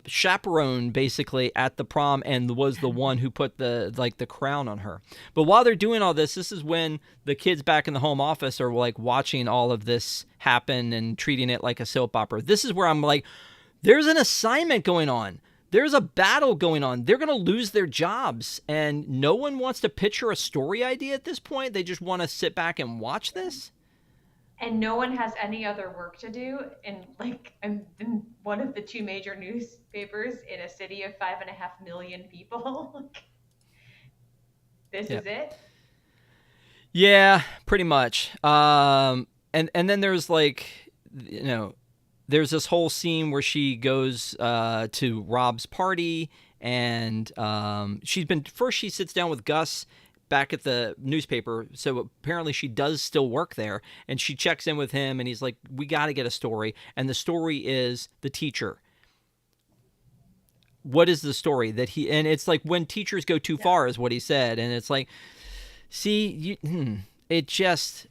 chaperone basically at the prom and was the one who put the crown on her. But while they're doing all this is when the kids back in the home office are like watching all of this happen and treating it like a soap opera. This is where I'm like, there's an assignment going on. There's a battle going on. They're going to lose their jobs and no one wants to picture a story idea at this point. They just want to sit back and watch this. and no one has any other work to do, and like I'm in one of the two major newspapers in a city of 5.5 million people. This Yeah. is it. Yeah, pretty much. And then there's like, you know, there's this whole scene where she goes to Rob's party, and she sits down with Gus back at the newspaper. So apparently she does still work there, and she checks in with him, and he's like, "We got to get a story," and the story is the teacher. What is the story that he? And it's like, when teachers go too Yeah. far, is what he said, and it's like, see, it just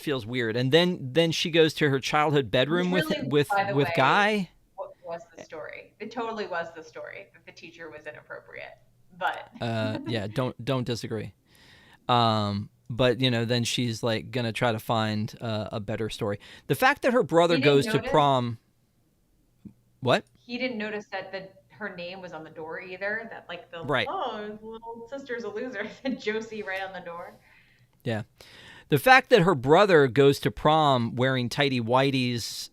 feels weird. And then she goes to her childhood Which bedroom with really, with by the with way, Guy. what was the story? It totally was the story that the teacher was inappropriate. But Yeah, don't disagree. But then she's like gonna try to find a better story. The fact that her brother he didn't goes to notice. prom. What? He didn't notice that her name was on the door either. That like the Right. oh, his little sister's a loser. Said Josie right on the door. Yeah. The fact that her brother goes to prom wearing tighty whities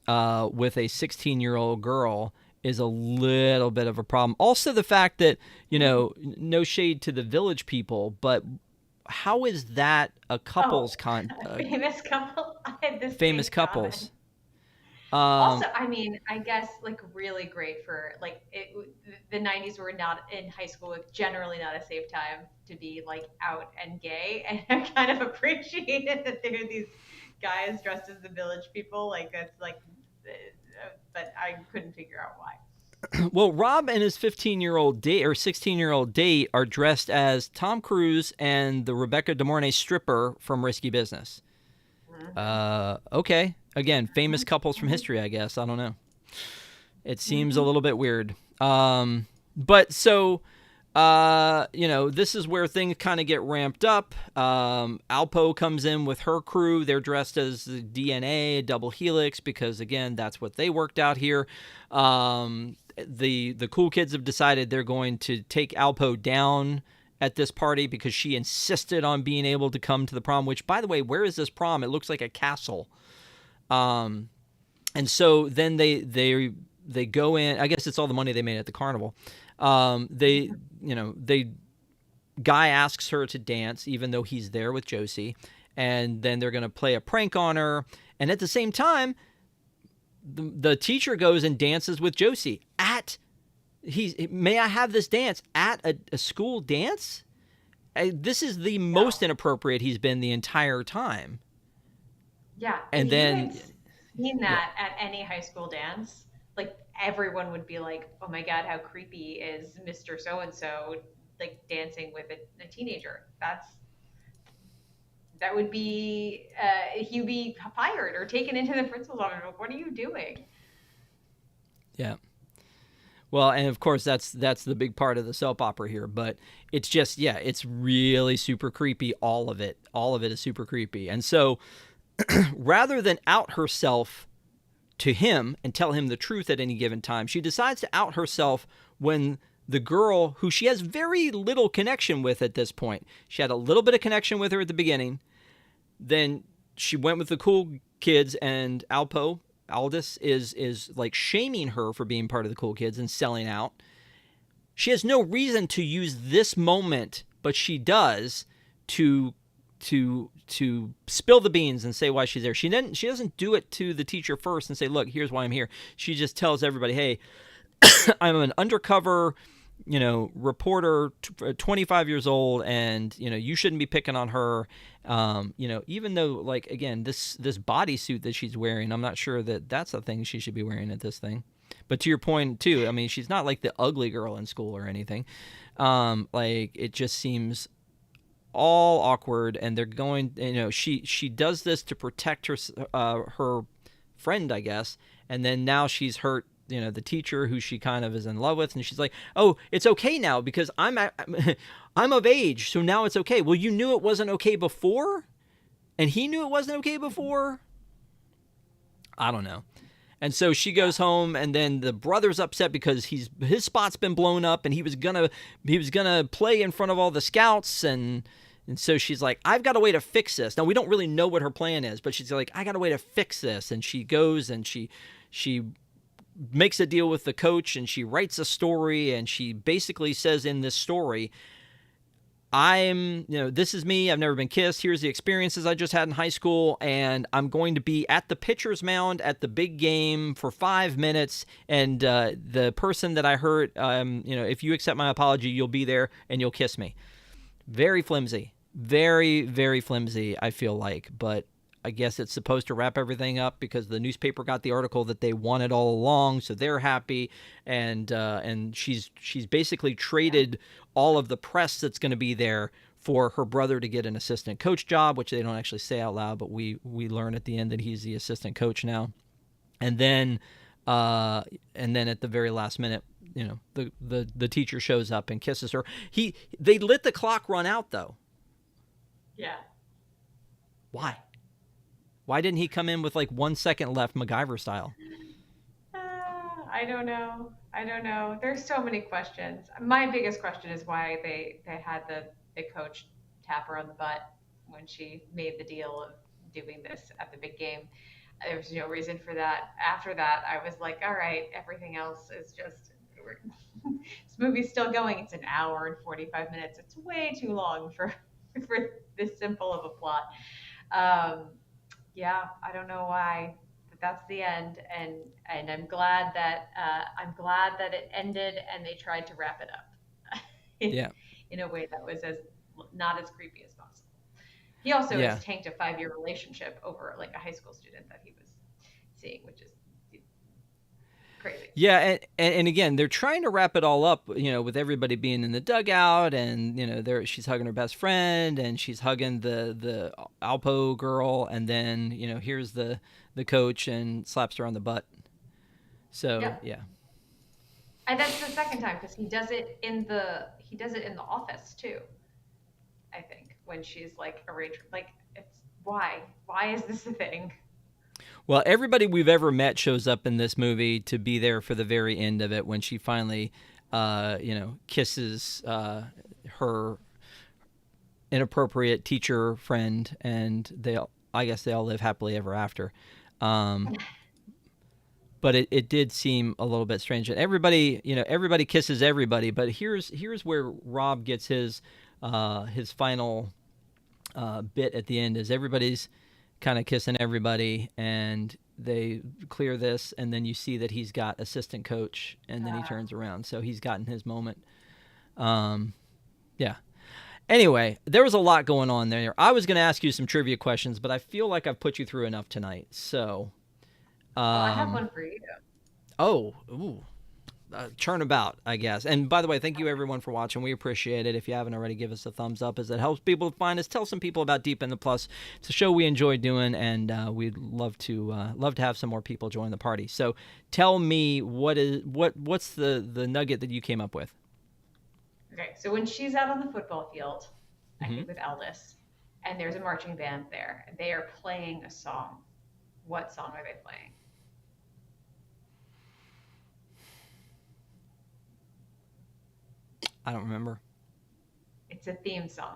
with a 16-year-old girl is a little bit of a problem. Also, the fact that, no shade to the Village people, but how is that a Oh, couple's famous couple. I had the famous same couples? comment. Also, I mean, I guess like really great for like the 90s were not in high school, generally not a safe time to be like out and gay. And I kind of appreciated that there are these guys dressed as the Village people. Like that's like, but I couldn't figure out why. Well, Rob and his 15-year-old date or 16-year-old date are dressed as Tom Cruise and the Rebecca De Mornay stripper from Risky Business. Hmm. Okay. Again, famous couples from history, I guess. I don't know. It seems a Hmm. little bit weird. But so, this is where things kind of get ramped up. Alpo comes in with her crew. They're dressed as the DNA, double helix, because again, that's what they worked out here. The cool kids have decided they're going to take Alpo down at this party because she insisted on being able to come to the prom. Which, by the way, where is this prom? It looks like a castle. Um, and so then they go in. I guess it's all the money they made at the carnival. They Guy asks her to dance, even though he's there with Josie, and then they're going to play a prank on her. And at the same time, the teacher goes and dances with Josie at may I have this dance at a school dance? This is the most No. inappropriate he's been the entire time. Yeah, And if you then, had seen yeah, that at any high school dance, like everyone would be like, "Oh my God, how creepy is Mr. So and so like dancing with a teenager?" That would be he'd be fired or taken into the principal's office. Like, what are you doing? yeah. Well, and of course that's the big part of the soap opera here, but it's just, yeah, it's really super creepy. All of it is super creepy. And so rather than out herself to him and tell him the truth at any given time, she decides to out herself when the girl who she has very little connection with at this point, she had a little bit of connection with her at the beginning, then she went with the cool kids, and Aldous is like shaming her for being part of the cool kids and selling out. She has no reason to use this moment, but she does to spill the beans and say why she's there. She doesn't do it to the teacher first and say, "Look, here's why I'm here." She just tells everybody, "Hey, I'm an undercover, reporter, 25 years old, and you shouldn't be picking on her." Even though, like, again, this bodysuit that she's wearing, I'm not sure that that's a thing she should be wearing at this thing. But to your point too, I mean, she's not like the ugly girl in school or anything. Like, it just seems all awkward, and they're going. She does this to protect her friend, I guess, and then now she's hurt. The teacher who she kind of is in love with, and she's like, "Oh, it's okay now because I'm of age, so now it's okay." Well, you knew it wasn't okay before, and he knew it wasn't okay before. I don't know. And so she Yeah. goes home, and then the brother's upset because his spot's been blown up, and he was gonna play in front of all the scouts, and And so she's like, I've got a way to fix this. Now, we don't really know what her plan is, but she's like, I got a way to fix this. And she goes and she makes a deal with the coach, and she writes a story, and she basically says in this story, this is me. I've never been kissed. Here's the experiences I just had in high school, and I'm going to be at the pitcher's mound at the big game for 5 minutes. And the person that I hurt, if you accept my apology, you'll be there and you'll kiss me. Very flimsy, very, very flimsy, I feel like. But I guess it's supposed to wrap everything up because the newspaper got the article that they wanted all along, so they're happy. And she's basically traded all of the press that's going to be there for her brother to get an assistant coach job, which they don't actually say out loud, but we learn at the end that he's the assistant coach now. And then at the very last minute, the teacher shows up and kisses her. They let the clock run out though. Yeah. Why? Why didn't he come in with like 1 second left, MacGyver style? I don't know. There's so many questions. My biggest question is why they had the coach tap her on the butt when she made the deal of doing this at the big game. There was no reason for that. After that, I was like, all right, everything else is just, this movie's still going. It's an hour and 45 minutes. It's way too long for this simple of a plot. Yeah, I don't know why, but that's the end, and I'm glad that it ended and they tried to wrap it up. In a way that was not as creepy as possible. He also has tanked a 5-year relationship over like a high school student that he was seeing, which is crazy. Yeah, and again, they're trying to wrap it all up, with everybody being in the dugout, and she's hugging her best friend, and she's hugging the Alpo girl, and then here's the coach and slaps her on the butt. So yeah. And that's the second time because he does it in the office too. I think when she's like arranged, like it's why is this a thing? Well, everybody we've ever met shows up in this movie to be there for the very end of it when she finally, kisses her inappropriate teacher friend, and I guess they all live happily ever after. But it did seem a little bit strange. And everybody kisses everybody, but here's where Rob gets his final bit at the end, is everybody's kind of kissing everybody, and they clear this, and then you see that he's got assistant coach, and then he turns around, so he's gotten his moment. Yeah. Anyway, there was a lot going on there. I was going to ask you some trivia questions, but I feel like I've put you through enough tonight. So, I have one for you. Oh, ooh. Turnabout, I guess. And by the way, thank you everyone for watching. We appreciate it. If you haven't already, give us a thumbs up, as it helps people to find us. Tell some people about Deep in the Plus. It's a show we enjoy doing, and we'd love to have some more people join the party. So tell me, what's the nugget that you came up with? Okay, so when she's out on the football field, I think with Aldous, and there's a marching band there, and they are playing a song. What song are they playing? I don't remember. It's a theme song.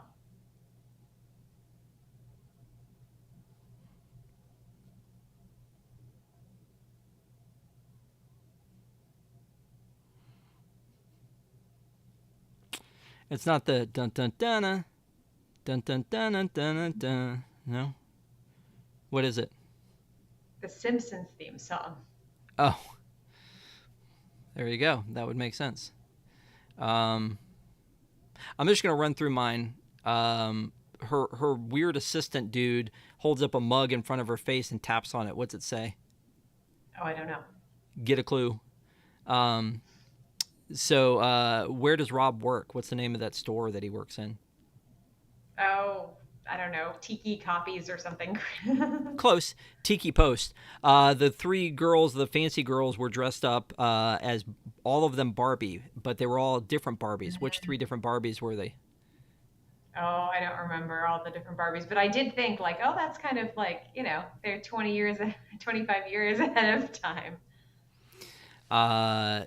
It's not the dun dun dun dun dun dun dun dun dun. No. What is it? The Simpsons theme song. Oh. There you go. That would make sense. I'm just gonna run through mine. Her weird assistant dude holds up a mug in front of her face and taps on it. What's it say? Oh, I don't know. Get a clue. So where does Rob work? What's the name of that store that he works in? Oh, I don't know. Tiki Copies or something. Close. Tiki Post. The three girls, the fancy girls, were dressed up as all of them Barbie, but they were all different Barbies. Which three different Barbies were they? Oh, I don't remember all the different Barbies, but I did think like, oh, that's kind of like, they're 25 years ahead of time.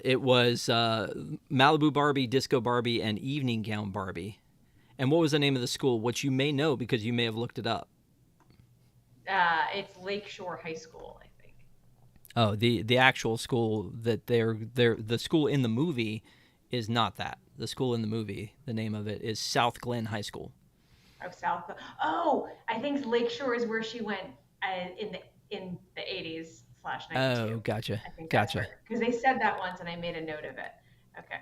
It was Malibu Barbie, Disco Barbie, and Evening Gown Barbie. And what was the name of the school, which you may know because you may have looked it up? It's Lakeshore High School, I think. Oh, the actual school that they're the school in the movie is not that. The school in the movie, the name of it is South Glen High School. Oh, South. Oh, I think Lakeshore is where she went in the 80s slash 92. Oh, gotcha, I think that's gotcha. where, because they said that once and I made a note of it. Okay.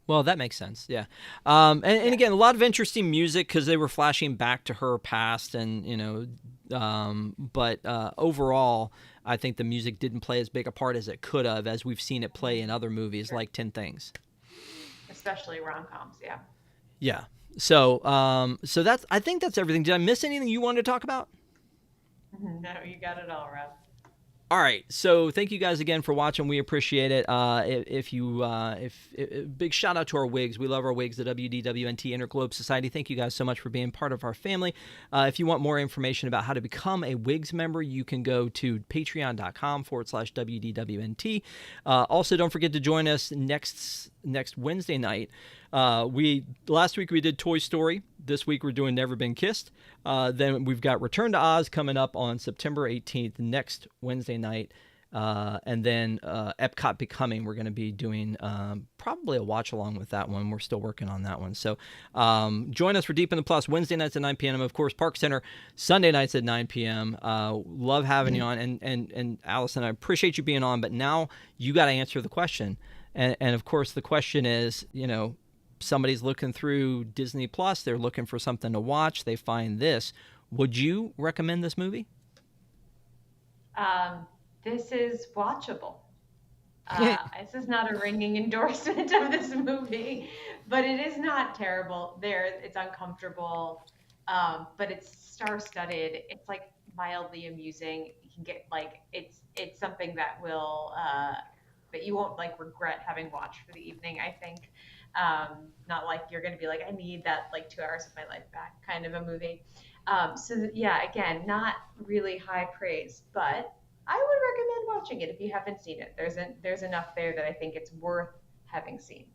Well, that makes sense. Yeah. And Yeah. again, a lot of interesting music because they were flashing back to her past, and but overall, I think the music didn't play as big a part as it could have, as we've seen it play in other movies Sure. like 10 Things. Especially rom-coms. Yeah. Yeah. So that's, I think that's everything. Did I miss anything you wanted to talk about? No, you got it all, Rob. All right, so thank you guys again for watching. We appreciate it. Big shout out to our WIGS. We love our WIGS, the WDWNT Interglobe Society. Thank you guys so much for being part of our family. If you want more information about how to become a WIGS member, you can go to patreon.com/WDWNT. Also, don't forget to join us next Wednesday night. Last week we did Toy Story. This week we're doing Never Been Kissed. Then we've got Return to Oz coming up on September 18th, next Wednesday night. And then Epcot Becoming, we're going to be doing probably a watch along with that one. We're still working on that one. So join us for Deep in the Plus Wednesday nights at 9 p.m. Of course, Park Center Sunday nights at 9 p.m. Love having you on. And Allison, I appreciate you being on, but now you got to answer the question. And of course, the question is, somebody's looking through Disney Plus, they're looking for something to watch, they find this. Would you recommend this movie? This is watchable. This is not a ringing endorsement of this movie, but it is not terrible. It's uncomfortable, but it's star-studded. It's like mildly amusing. You can get like it's something that will that you won't like regret having watched for the evening. I think not like you're going to be like I need that like 2 hours of my life back kind of a movie. Yeah, again, not really high praise, but I would recommend watching it if you haven't seen it. There's enough there that I think it's worth having seen.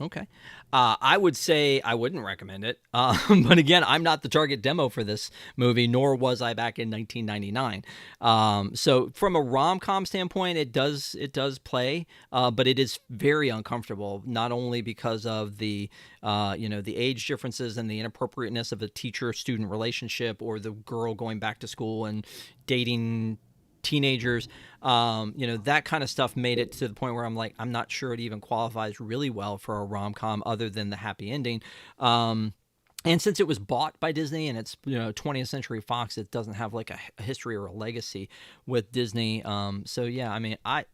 Okay. I would say I wouldn't recommend it. But again, I'm not the target demo for this movie, nor was I back in 1999. So from a rom-com standpoint, it does play, but it is very uncomfortable, not only because of the age differences and the inappropriateness of the teacher-student relationship, or the girl going back to school and dating teenagers, that kind of stuff made it to the point where I'm like, I'm not sure it even qualifies really well for a rom-com other than the happy ending. And since it was bought by Disney and it's 20th Century Fox, it doesn't have like a history or a legacy with Disney. So yeah, I mean, I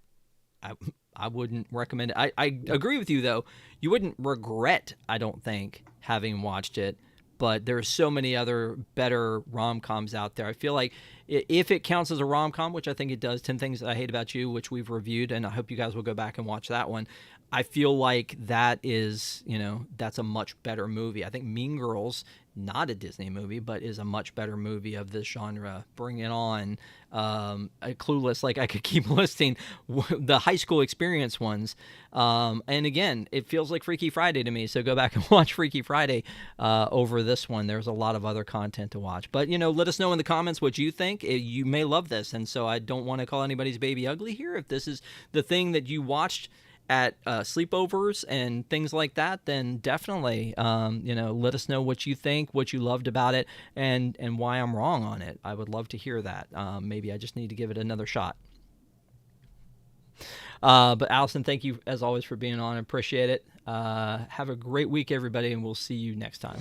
wouldn't recommend it. I agree with you though. You wouldn't regret, I don't think, having watched it. But there's so many other better rom-coms out there. I feel like if it counts as a rom-com, which I think it does, 10 Things I Hate About You, which we've reviewed, and I hope you guys will go back and watch that one. I feel like that is, that's a much better movie. I think Mean Girls, not a Disney movie, but is a much better movie of this genre. Bring It On, Clueless, like I could keep listing the high school experience ones. And again, it feels like Freaky Friday to me, so go back and watch Freaky Friday over this one. There's a lot of other content to watch. But, let us know in the comments what you think. You may love this, and so I don't want to call anybody's baby ugly here. If this is the thing that you watched at sleepovers and things like that, then definitely, let us know what you think, what you loved about it, and why I'm wrong on it. I would love to hear that. Maybe I just need to give it another shot. But Allison, thank you as always for being on. I appreciate it. Have a great week, everybody, and we'll see you next time.